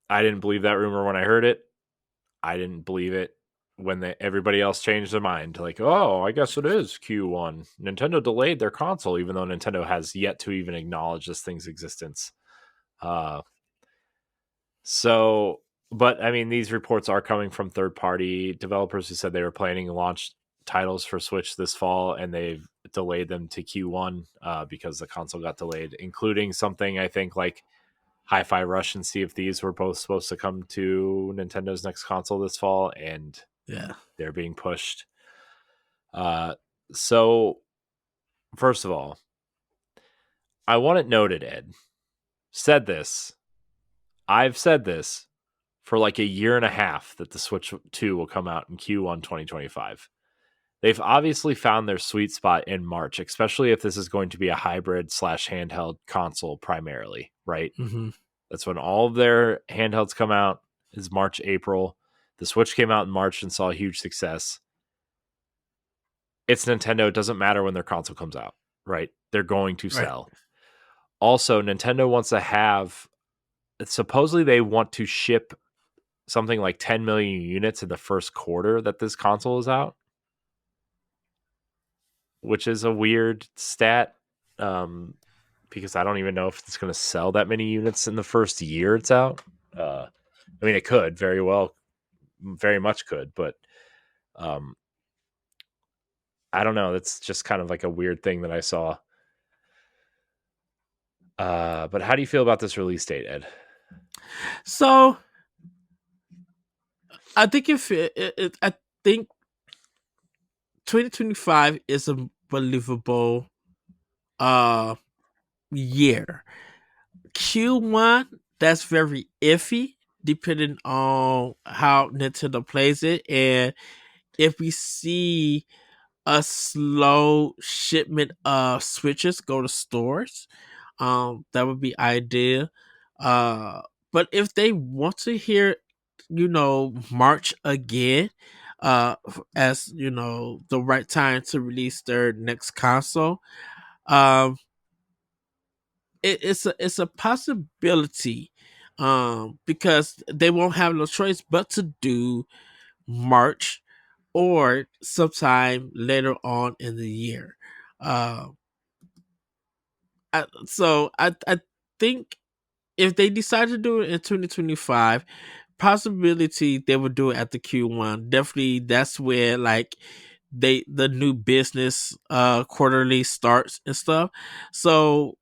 I didn't believe that rumor when I heard it. I didn't believe it when everybody else changed their mind. Like, oh, I guess it is Q1. Nintendo delayed their console, even though Nintendo has yet to even acknowledge this thing's existence. Uh, So, but I mean, these reports are coming from third party developers who said they were planning to launch titles for Switch this fall, and they've delayed them to Q1 because the console got delayed, including something I think like Hi Fi Rush and Sea of Thieves were both supposed to come to Nintendo's next console this fall, and Yeah. they're being pushed. So, first of all, I want it noted, Ed said this. I've said this for like a year and a half that the Switch 2 will come out in Q1 2025. They've obviously found their sweet spot in March, especially if this is going to be a hybrid slash handheld console primarily, right? Mm-hmm. That's when all of their handhelds come out, is March, April. The Switch came out in March and saw a huge success. It's Nintendo. It doesn't matter when their console comes out, right? They're going to Right. sell. Also, Nintendo wants to have, supposedly they want to ship something like 10 million units in the first quarter that this console is out, which is a weird stat, because I don't even know if it's going to sell that many units in the first year it's out. I mean, it could very well, very much could, but um, I don't know. That's just kind of like a weird thing that I saw. But how do you feel about this release date, Ed? So I think I think 2025 is a believable year. Q1, that's very iffy depending on how Nintendo plays it, and if we see a slow shipment of Switches go to stores, that would be ideal. Uh, but if they want to hear, March again, as the right time to release their next console, um, it's a possibility, because they won't have no choice but to do March or sometime later on in the year. Uh, so I think if they decide to do it in 2025, possibility they would do it at the Q1. Definitely, that's where like the new business quarterly starts and stuff. So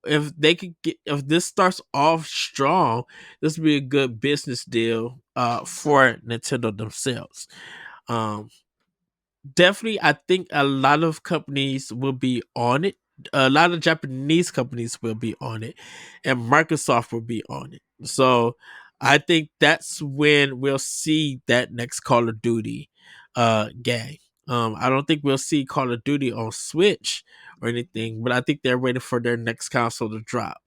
if this starts off strong, this would be a good business deal for Nintendo themselves. Um, Definitely, I think a lot of companies will be on it. A lot of Japanese companies will be on it, and Microsoft will be on it. So I think that's when we'll see that next Call of Duty game. I don't think we'll see Call of Duty on Switch or anything, but I think they're waiting for their next console to drop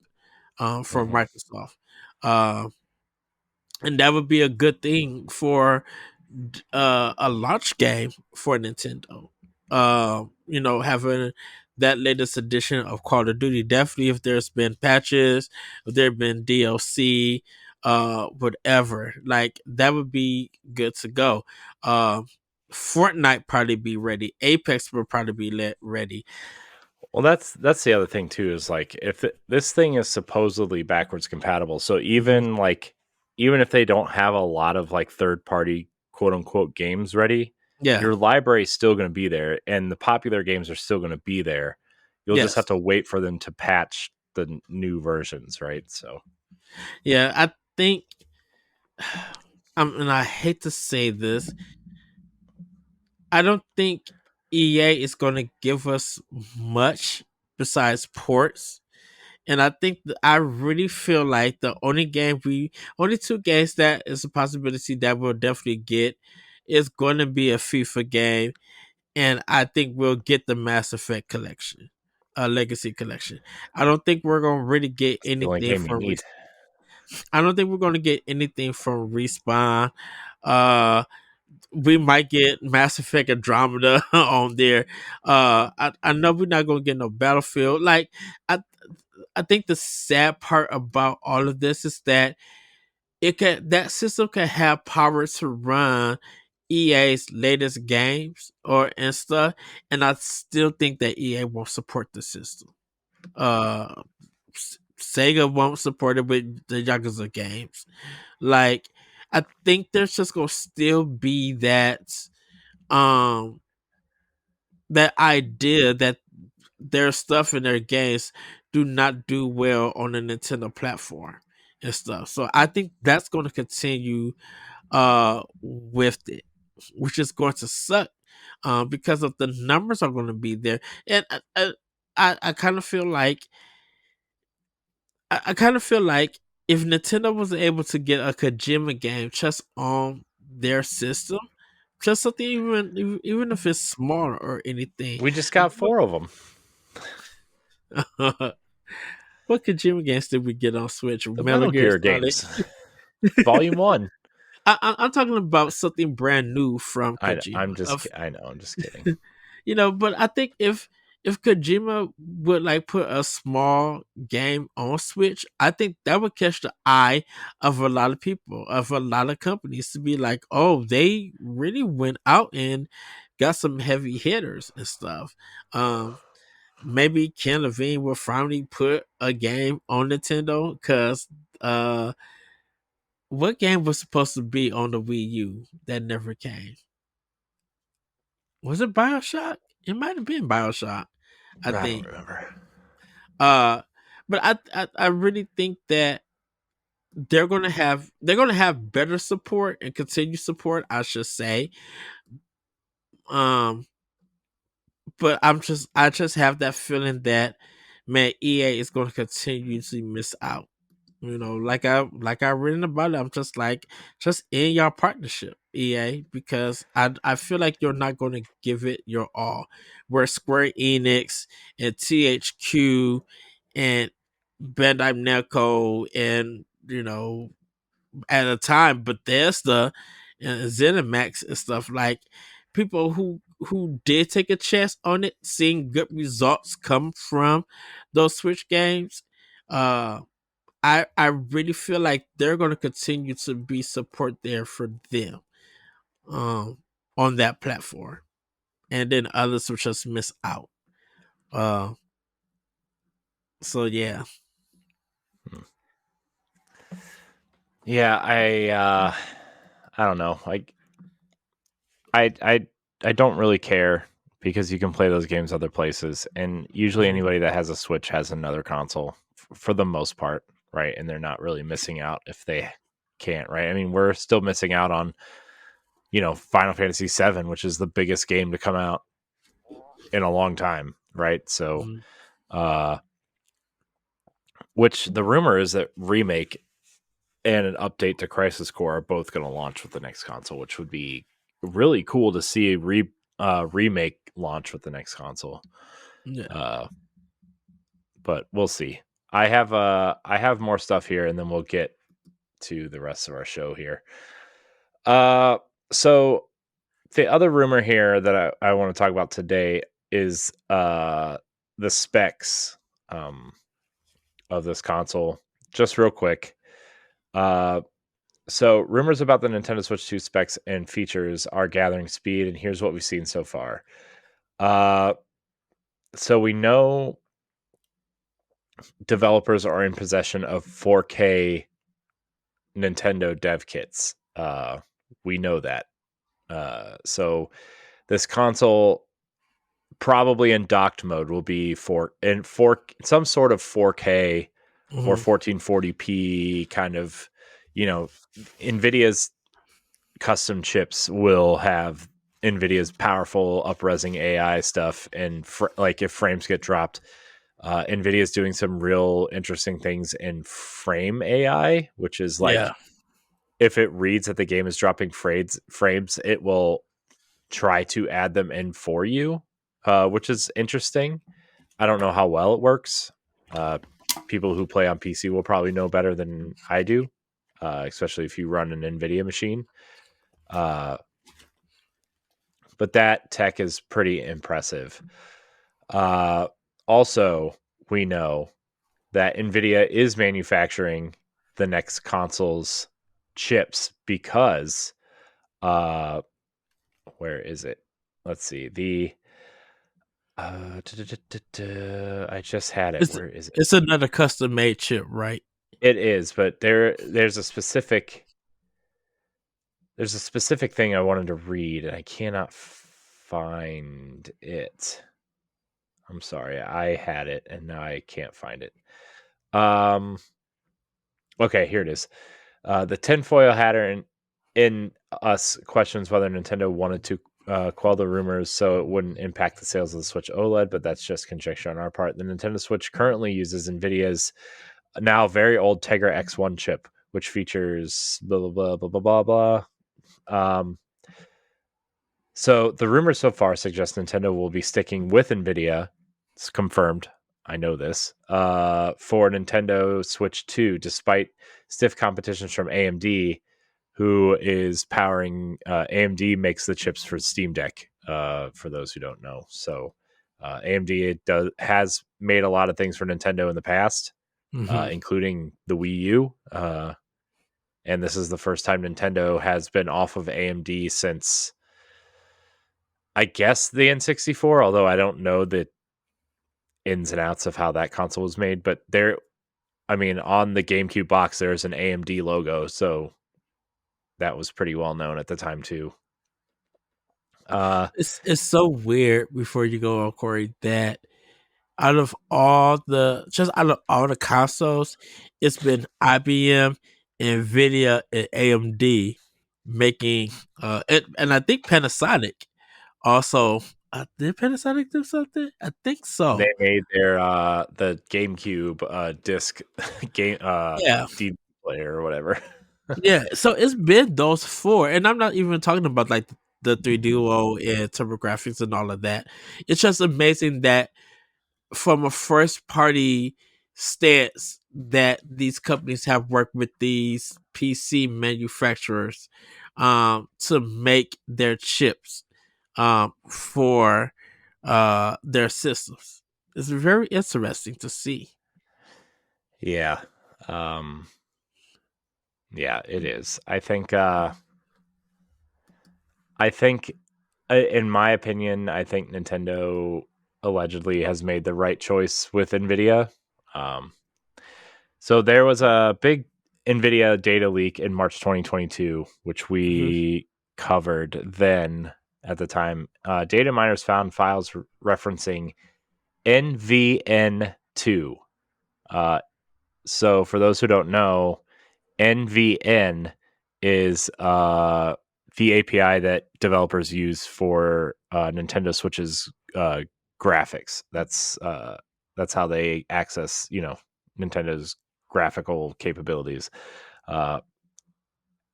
from Mhm. Microsoft. Uh, and that would be a good thing for a launch game for Nintendo. Having that latest edition of Call of Duty. Definitely, if there's been patches, if there's been DLC, whatever, like that would be good to go. Fortnite probably be ready. Apex will probably be ready. Well, that's the other thing too, is like if this thing is supposedly backwards compatible, so Mhm. even if they don't have a lot of like third party quote unquote games ready, Yeah. your library is still going to be there, and the popular games are still going to be there. You'll just have Yes. to wait for them to patch the new versions, right? So, Yeah. I think. And I hate to say this, I don't think EA is going to give us much besides ports. And I think I really feel like the only two games that is a possibility that we'll definitely get is going to be a FIFA game. And I think we'll get the Mass Effect collection, Legacy collection. I don't think we're going to really get it's the only anything game you from, need. I don't think we're going to get anything from Respawn. Uh, we might get Mass Effect Andromeda on there. I know we're not gonna get no Battlefield. Like I think the sad part about all of this is that that system can have power to run EA's latest games or and stuff, and I still think that EA won't support the system. Uh, Sega won't support it with the Yakuza games. Like I think there's just gonna still be um that idea that their stuff in their games do not do well on the Nintendo platform and stuff. So I think that's going to continue with it, which is going to suck because of the numbers are going to be there, and I kind of feel like I kind of feel like if Nintendo was able to get a Kojima game just on their system, just something even if it's small or anything. We just got 4 of them. What Kojima games did we get on Switch? The Metal Metal Gear Gear Solid. games. Volume 1. I'm talking about something brand new from Kojima. I know, I'm just kidding. But I think if Kojima would like put a small game on Switch, I think that would catch the eye of a lot of people, of a lot of companies, to be like, oh, they really went out and got some heavy hitters and stuff. Maybe Ken Levine will finally put a game on Nintendo because what game was supposed to be on the Wii U that never came? Was it BioShock? It might have been BioShock, I I don't think. remember. But I really think that they're gonna have better support and continued support, I should say. Um, but I just have that feeling that, man, EA is gonna continue to miss out. Like I written about it, I'm just like, just in your partnership, EA, because I feel like you're not going to give it your all. Where Square Enix and THQ and Bandai Namco and at a time Bethesda and ZeniMax and stuff, like people who did take a chance on it, seeing good results come from those Switch games. I really feel like they're going to continue to be support there for them, um, on that platform, and then others will just miss out. Uh, so yeah. Yeah, I don't know. I don't really care because you can play those games other places, and usually Mhm. anybody that has a Switch has another console for the most part, right? And they're not really missing out if they can't, right? I mean, we're still missing out on Final Fantasy VII, which is the biggest game to come out in a long time, right? So, Mhm. uh, which the rumor is that remake and an update to Crisis Core are both going to launch with the next console, which would be really cool to see a remake launch with the next console. Yeah. But we'll see. I have more stuff here, and then we'll get to the rest of our show here. So the other rumor here that I want to talk about today is the specs of this console. Just real quick. So rumors about the Nintendo Switch 2 specs and features are gathering speed, and here's what we've seen so far. So we know developers are in possession of 4K Nintendo dev kits. We know that. So this console, probably in docked mode, will be some sort of 4K or Mhm. 1440p kind of, NVIDIA's custom chips will have NVIDIA's powerful up-resing AI stuff, and like if frames get dropped, NVIDIA is doing some real interesting things in frame AI, which is like Yeah. if it reads that the game is dropping frames, it will try to add them in for you, which is interesting. I don't know how well it works. People who play on PC will probably know better than I do, especially if you run an NVIDIA machine. But that tech is pretty impressive. Uh, Also, we know that NVIDIA is manufacturing the next console's chips because, uh, where is it? Let's see. I just had it. It's Where is it? it's another custom made chip, right? It is, but there's a specific thing I wanted to read, and I cannot find it. I'm sorry. I had it, and now I can't find it. Um. Okay, here it is. The tinfoil hatter in us questions whether Nintendo wanted to quell the rumors so it wouldn't impact the sales of the Switch OLED, but that's just conjecture on our part. The Nintendo Switch currently uses NVIDIA's now very old Tegra X1 chip, which features blah blah blah blah blah blah blah. So the rumors so far suggest Nintendo will be sticking with Nvidia. It's confirmed. I know this. For Nintendo Switch 2, despite stiff competitions from AMD, who is powering AMD makes the chips for Steam Deck. For those who don't know, so AMD has made a lot of things for Nintendo in the past, Mm-hmm. including the Wii U. And this is the first time Nintendo has been off of AMD since, I guess, the N64. Although I don't know the ins and outs of how that console was made, but I mean, on the GameCube box, there's an AMD logo, so that was pretty well known at the time too. It's so weird. Before you go on, Corey, that out of all the consoles, it's been IBM, Nvidia, and AMD making and I think Panasonic also. Did Panasonic do something? I think They so. made their the GameCube disc game Yeah, DVD player or whatever. yeah. So it's been those four, and I'm not even talking about like the 3DO and TurboGrafx and all of that. It's just amazing that from a first party stance that these companies have worked with these PC manufacturers to make their chips for their systems. It's very interesting to see. Yeah. Um yeah, it is. I think in my opinion, I think Nintendo allegedly has made the right choice with Nvidia. Um so there was a big Nvidia data leak in March 2022, which Hmm. we covered then at the time. Data miners found files referencing NVN2. Uh, so, for those who don't know, NVN is the API that developers use for Nintendo Switch's graphics. That's how they access, Nintendo's graphical capabilities. Uh,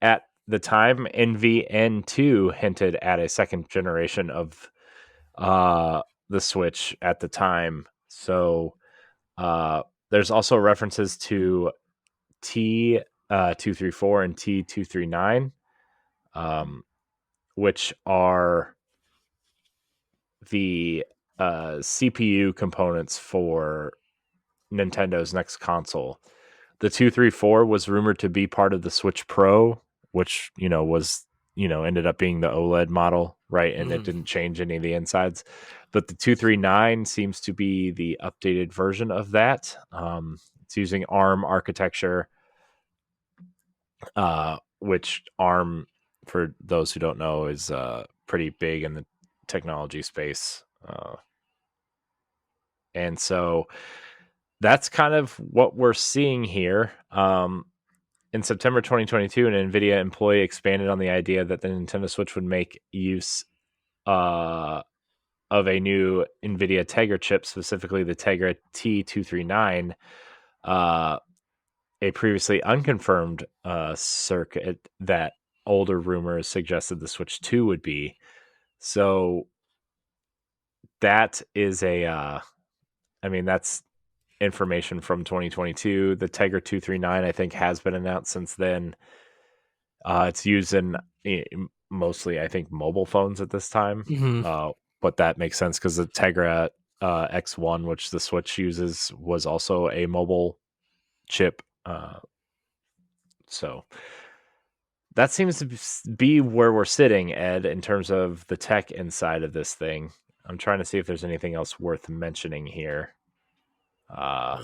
at the time, NVN2 hinted at a second generation of the Switch at the time. So there's also references to T 234 and T 239, um, which are the CPU components for Nintendo's next console. The 234 was rumored to be part of the Switch Pro, which was ended up being the OLED model, right? And it Hmm. didn't change any of the insides. But the 239 seems to be the updated version of that. It's using ARM architecture, which ARM, for those who don't know, is pretty big in the technology space. And so that's kind of what we're seeing here. In September 2022, an NVIDIA employee expanded on the idea that the Nintendo Switch would make use of a new NVIDIA Tegra chip, specifically the Tegra T239, a previously unconfirmed circuit that older rumors suggested the Switch 2 would be. So that is that's information from 2022. The Tegra 239, I think, has been announced since then. It's used in mostly, I think, mobile phones at this time. Hmm. But that makes sense because the Tegra X1, which the Switch uses, was also a mobile chip. So that seems to be where we're sitting, Ed, in terms of the tech inside of this thing. I'm trying to see if there's anything else worth mentioning here. Uh,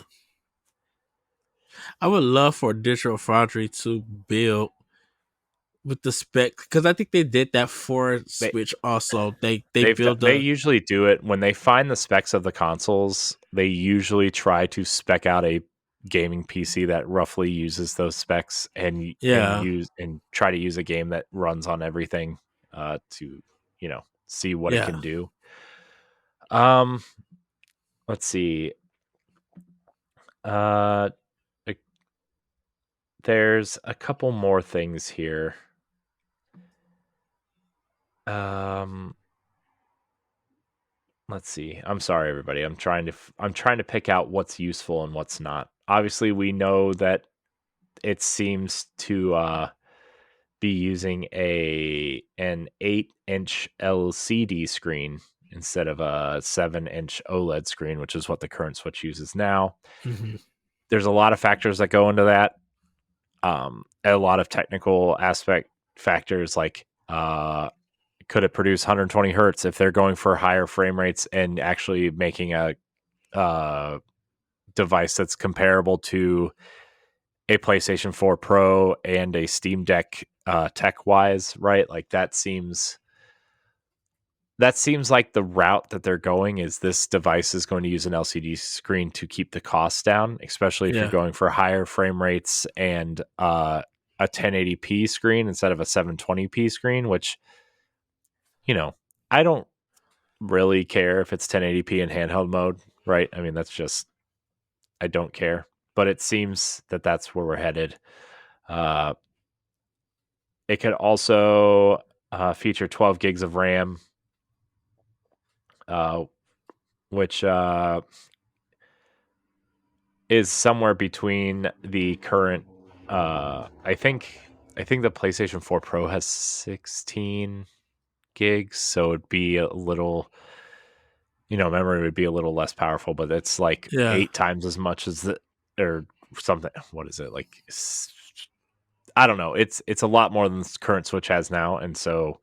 I would love for Digital Foundry to build with the spec because I think they did that for they Switch also. They build they a usually do it when they find the specs of the consoles. They usually try to spec out a gaming PC that roughly uses those specs yeah, and try to use a game that runs on everything to see what it yeah. can do. Um, let's see. Uh, there's a couple more things here. Um, let's see. I'm sorry, everybody. I'm trying to pick out what's useful and what's not. Obviously, we know that it seems to be using an 8-inch LCD screen instead of a 7-inch OLED screen, which is what the current Switch uses now. Mm-hmm. There's a lot of factors that go into that. A lot of technical aspect factors like could it produce 120 hertz if they're going for higher frame rates and actually making a uh, device that's comparable to a PlayStation 4 Pro and a Steam Deck tech wise, right? Like that seems like the route that they're going is this device is going to use an LCD screen to keep the costs down, especially if you're Yeah. going for higher frame rates and a 1080p screen instead of a 720p screen, which, you know, I don't really care if it's 1080p in handheld mode, right? I mean, that's just, I don't care. But it seems that that's where we're headed. Uh, it could also feature 12 gigs of RAM, uh, which is somewhere between the current. I think the PlayStation 4 Pro has 16 gigs, so it'd be a little. Memory would be a little less powerful, but it's like Yeah. 8 times as much as the or something. What is it like? I don't know. It's a lot more than the current Switch has now, and so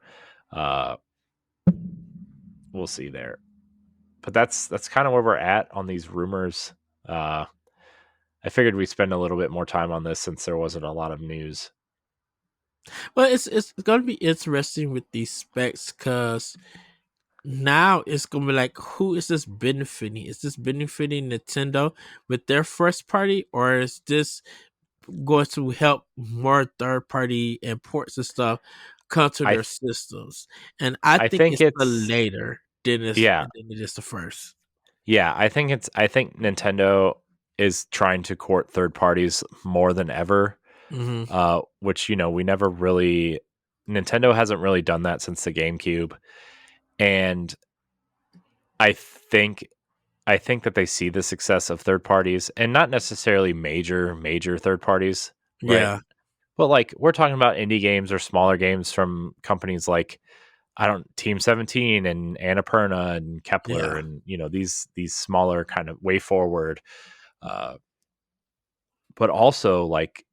uh, we'll see there. But that's kind of where we're at on these rumors. Uh, I figured we'd spend a little bit more time on this since there wasn't a lot of news. Well, it's gonna be interesting with these specs because now it's gonna be like, who is this benefiting? Is this benefiting Nintendo with their first party, or is this going to help more third party imports and stuff come to I their th- systems? And I I think think it's the it's later yeah, than it is the first. yeah. I think Nintendo is trying to court third parties more than ever. Hmm. Which we never really. Nintendo hasn't really done that since the GameCube, and I think I think that they see the success of third parties and not necessarily major third parties, right? Yeah, But like we're talking about indie games or smaller games from companies like I don't Team 17 and Annapurna and Kepler yeah, and these smaller kind of way forward uh but also like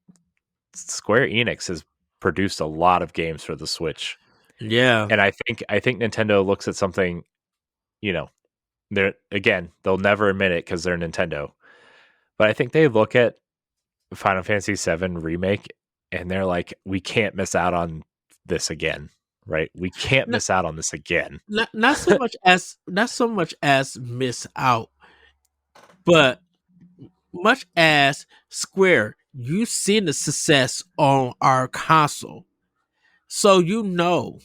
Square Enix has produced a lot of games for the Switch. yeah. And I think Nintendo looks at something, you know, they'll never admit it cuz they're Nintendo. But I think they look at Final Fantasy VII remake and they're like we can't miss out on this again, right? We can't Not, miss out on this again. not so much as miss out, but much as Square, you've seen the success on our console, so you know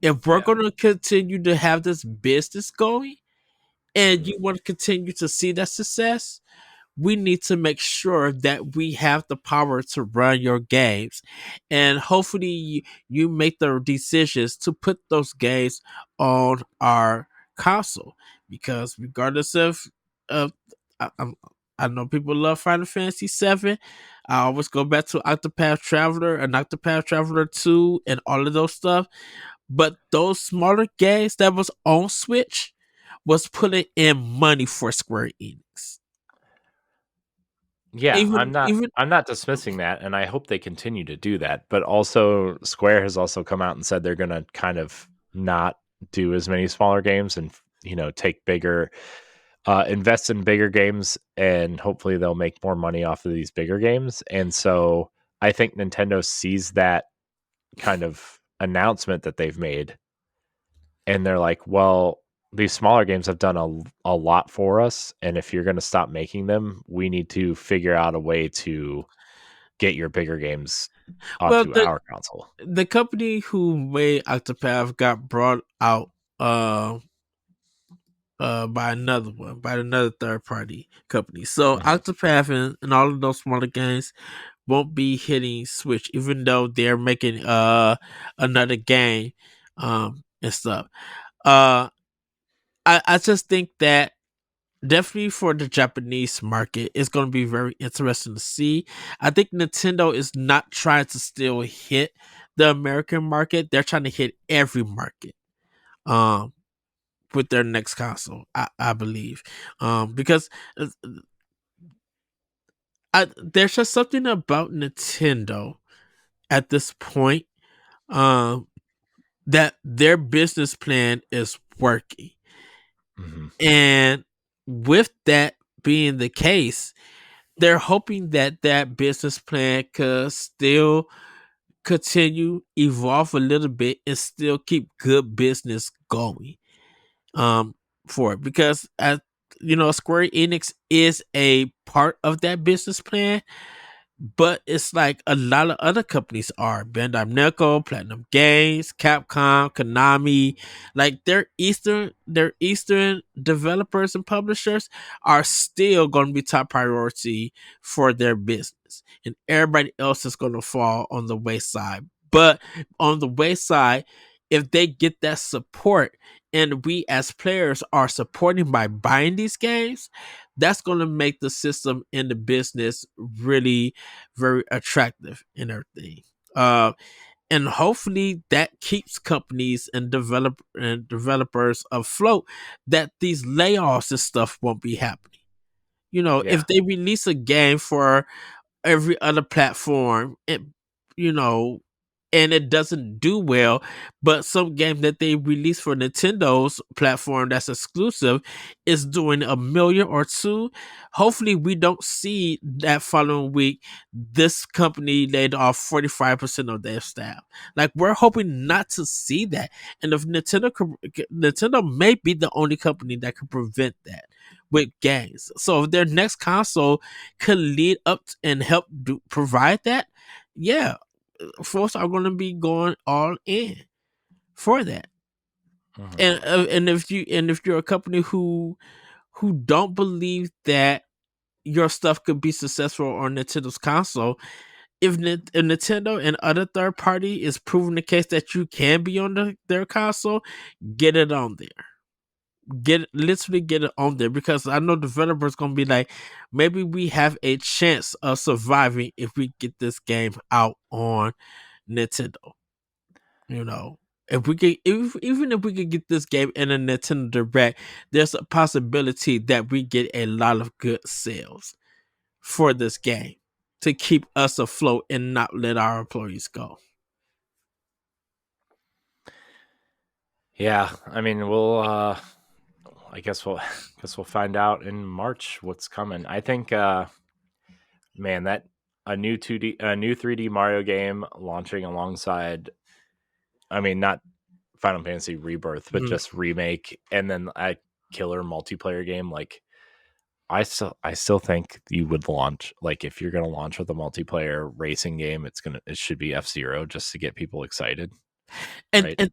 if we're Yeah. going to continue to have this business going, and Mhm. you want to continue to see that success, we need to make sure that we have the power to run your games. And hopefully, you make the decisions to put those games on our console. Because regardless of I, I'm, I know people love Final Fantasy VII. I always go back to Octopath Traveler and Octopath Traveler 2 and all of those stuff. But those smaller games that was on Switch was putting in money for Square Enix. Yeah, Even even I'm not dismissing that and I hope they continue to do that, but also Square has also come out and said they're going to kind of not do as many smaller games and take bigger invest in bigger games and hopefully they'll make more money off of these bigger games. And so I think Nintendo sees that kind of announcement that they've made and they're like, well, these smaller games have done a lot for us. And if you're going to stop making them, we need to figure out a way to get your bigger games well, onto our console. the company who made Octopath got brought out uh by another one, by another third party company. So Mhm. Octopath and all of those smaller games won't be hitting Switch, even though they're making another game and stuff. Uh, I just think that definitely for the Japanese market, it's going to be very interesting to see. I think Nintendo is not trying to still hit the American market; they're trying to hit every market. Um, with their next console, I believe, because uh, there's just something about Nintendo at this point, um, that their business plan is working, Mhm. and with that being the case, they're hoping that that business plan could still continue evolve a little bit and still keep good business going um for it, because Square Enix is a part of that business plan, but it's like a lot of other companies are Bandai Namco, Platinum Games, Capcom, Konami. Like their Eastern developers and publishers are still going to be top priority for their business, and everybody else is going to fall on the wayside. But on the wayside, if they get that support, and we as players are supporting by buying these games, that's going to make the system and the business really very attractive and everything. Uh, and hopefully that keeps companies and developers afloat. That these layoffs and stuff won't be happening. Yeah. If they release a game for every other platform, you know, and it doesn't do well, but some game that they release for Nintendo's platform that's exclusive is doing 1 million or two. Hopefully, we don't see that following week this company laid off 45% of their staff. Like, we're hoping not to see that, and if Nintendo may be the only company that can prevent that with games. So if their next console could lead up and help provide that, yeah, folks are going to be going all in for that. Mhm. And if you're a company who don't believe that your stuff could be successful on Nintendo's console, if Nintendo and other third party is proving the case that you can be on their console, get it on there. Get it on there, because I know developers gonna be like, maybe we have a chance of surviving if we get this game out on Nintendo. You know, if we could, even if we could get this game in a Nintendo Direct, there's a possibility that we get a lot of good sales for this game to keep us afloat and not let our employees go. Yeah, I mean, I guess we'll guess we'll find out in March what's coming. I think man, that a new 3D Mario game launching alongside, I mean, not Final Fantasy Rebirth, but Mhm. just remake, and then a killer multiplayer game. Like, I still think you would launch, like, if you're gonna launch with a multiplayer racing game, it should be F-Zero, just to get people excited, And right? and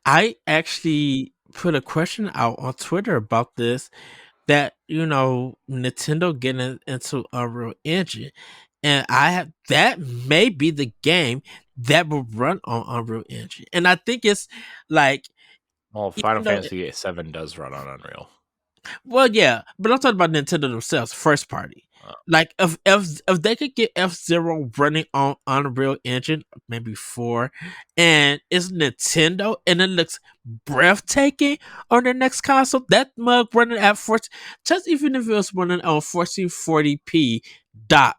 I actually put a question out on Twitter about this, that Nintendo getting into Unreal Engine, and I have that may be the game that will run on Unreal Engine, and I think it's like, Well, Final even though Fantasy 7 does run on Unreal. well, yeah, but I'm talking about Nintendo themselves, first party. Uh, Like, if they could get F-Zero running on Unreal Engine, maybe 4, and it's Nintendo, and it looks breathtaking on their next console, that mug running at 14, just even if it was running on 1440p dot,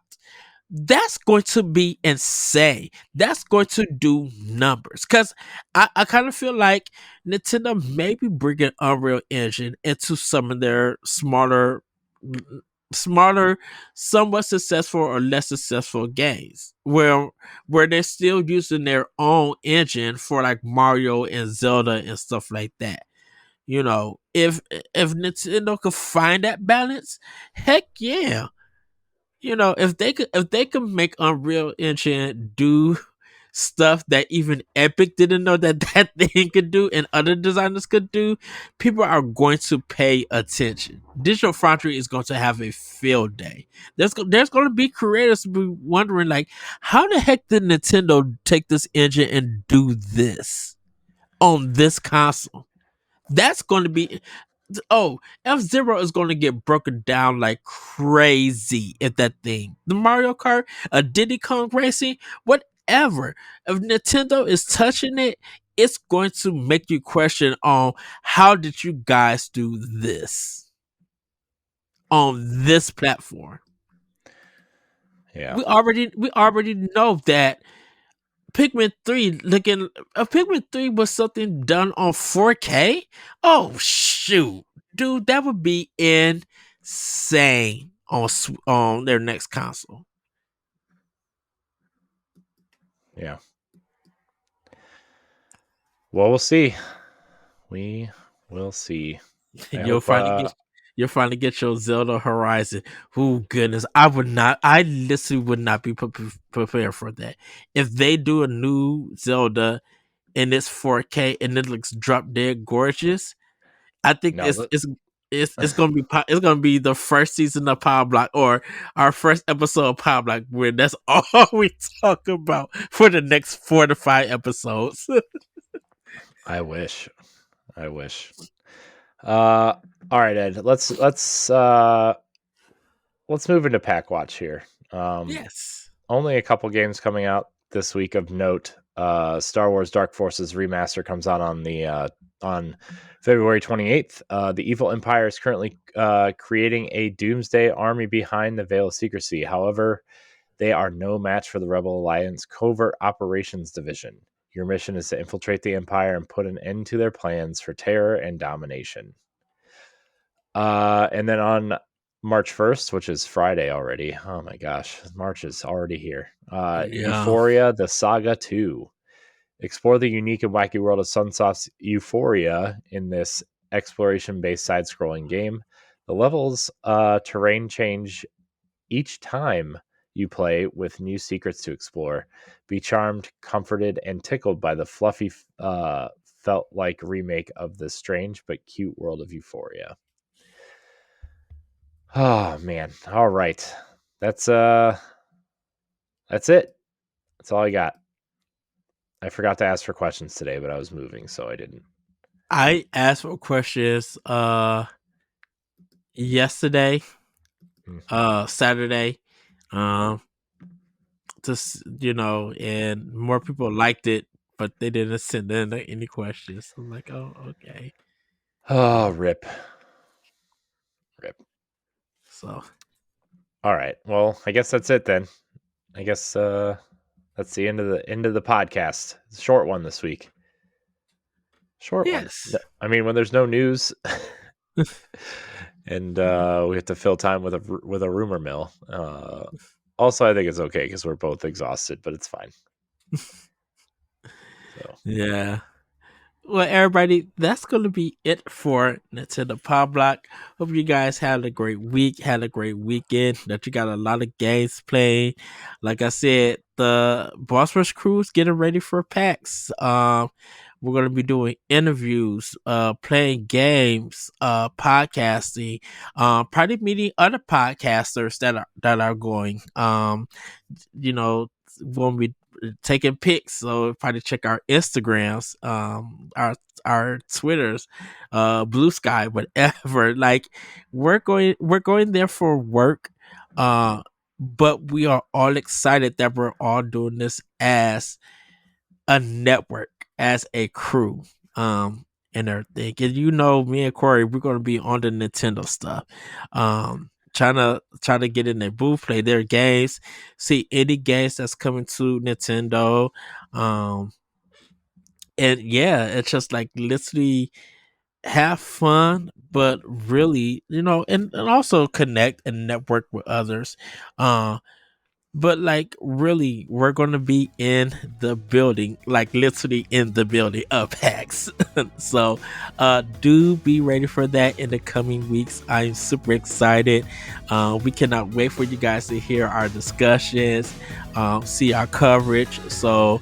that's going to be insane. That's going to do numbers. Because I kind of feel like Nintendo may be bringing Unreal Engine into some of their smarter, somewhat successful or less successful games, where they're still using their own engine for like Mario and Zelda and stuff like that. If Nintendo could find that balance, heck yeah. If they could make Unreal Engine do stuff that even Epic didn't know that that thing could do and other designers could do, people are going to pay attention. Digital Foundry is going to have a field day. There's going to be creators be wondering like, how the heck did Nintendo take this engine and do this on this console? That's going to be F-Zero is going to get broken down like crazy if that thing. The Mario Kart, a Diddy Kong Racing, whatever. If Nintendo is touching it, it's going to make you question on how did you guys do this on this platform. Yeah. We already know that Pikmin 3 looking Pikmin 3 was something done on 4K. Oh shoot, dude, that would be insane on their next console. Yeah. Well, we'll see. We will see. You'll finally get your Zelda Horizon. Oh goodness, I literally would not be prepared for that. If they do a new Zelda and it's 4K and it looks drop dead gorgeous, I think it's gonna be the first season of Power Block or our first episode of Power Block where that's all we talk about for the next 4 to 5 episodes. I wish. All right, Ed. Let's move into Pack Watch here. Yes. Only a couple games coming out this week of note. Star Wars Dark Forces remaster comes out on February 28th. The Evil Empire is currently creating a doomsday army behind the veil of secrecy. However, they are no match for the Rebel Alliance Covert Operations Division. Your mission is to infiltrate the Empire and put an end to their plans for terror and domination. And then on March 1st, which is Friday already. Oh my gosh, March is already here. Euphoria, the Saga 2. Explore the unique and wacky world of Sunsoft's Euphoria in this exploration-based side-scrolling game. The levels terrain change each time you play with new secrets to explore. Be charmed, comforted, and tickled by the fluffy, felt like remake of the strange but cute world of Euphoria. Oh man. All right. That's it. That's all I got. I forgot to ask for questions today, but I was moving, so I didn't. I asked for questions yesterday, Saturday. Just and more people liked it, but they didn't send in any questions. I'm like, oh, okay. Oh, rip. So, all right. Well, I guess that's it then. I guess that's the end of the podcast. It's a short one this week. Short one. I mean, when there's no news, and we have to fill time with a rumor mill. Also, I think it's okay because we're both exhausted, but it's fine. Yeah. Well, everybody, that's going to be it for Nintendo Pow Block. Hope you guys had a great week, had a great weekend, that you got a lot of games playing. Like I said, the Boss Rush crew is getting ready for PAX. We're going to be doing interviews, playing games, podcasting, probably meeting other podcasters that are going. When we taking pics, so probably check our Instagrams, our Twitters, Blue Sky, whatever. Like we're going there for work, but we are all excited that we're all doing this as a network, as a crew, and everything. And me and Corey, we're gonna be on the Nintendo stuff. Trying to get in their booth, play their games, see any games that's coming to Nintendo. And yeah, it's just like literally have fun, but really, and also connect and network with others. But like really, we're gonna be in the building, like literally in the building of PAX. So do be ready for that in the coming weeks. I'm super excited. We cannot wait for you guys to hear our discussions, see our coverage. So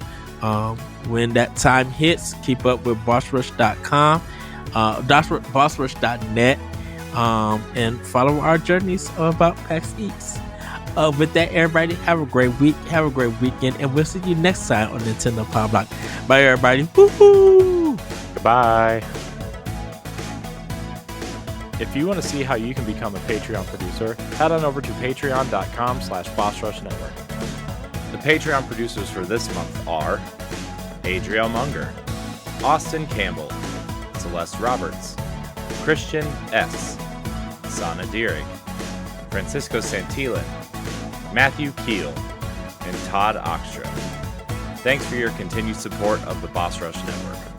When that time hits, keep up with bossrush.com, bossrush.net, and follow our journeys about PAX East. With that, everybody, have a great week, have a great weekend, and we'll see you next time on Nintendo Pow Block. Bye, everybody. Woohoo! Goodbye. If you want to see how you can become a Patreon producer, head on over to patreon.com/bossrushnetwork. The Patreon producers for this month are Adriel Munger, Austin Campbell, Celeste Roberts, Christian S., Sana Dirrig, Francisco Santillan, Matthew Keel, and Todd Oxtra. Thanks for your continued support of the Boss Rush Network.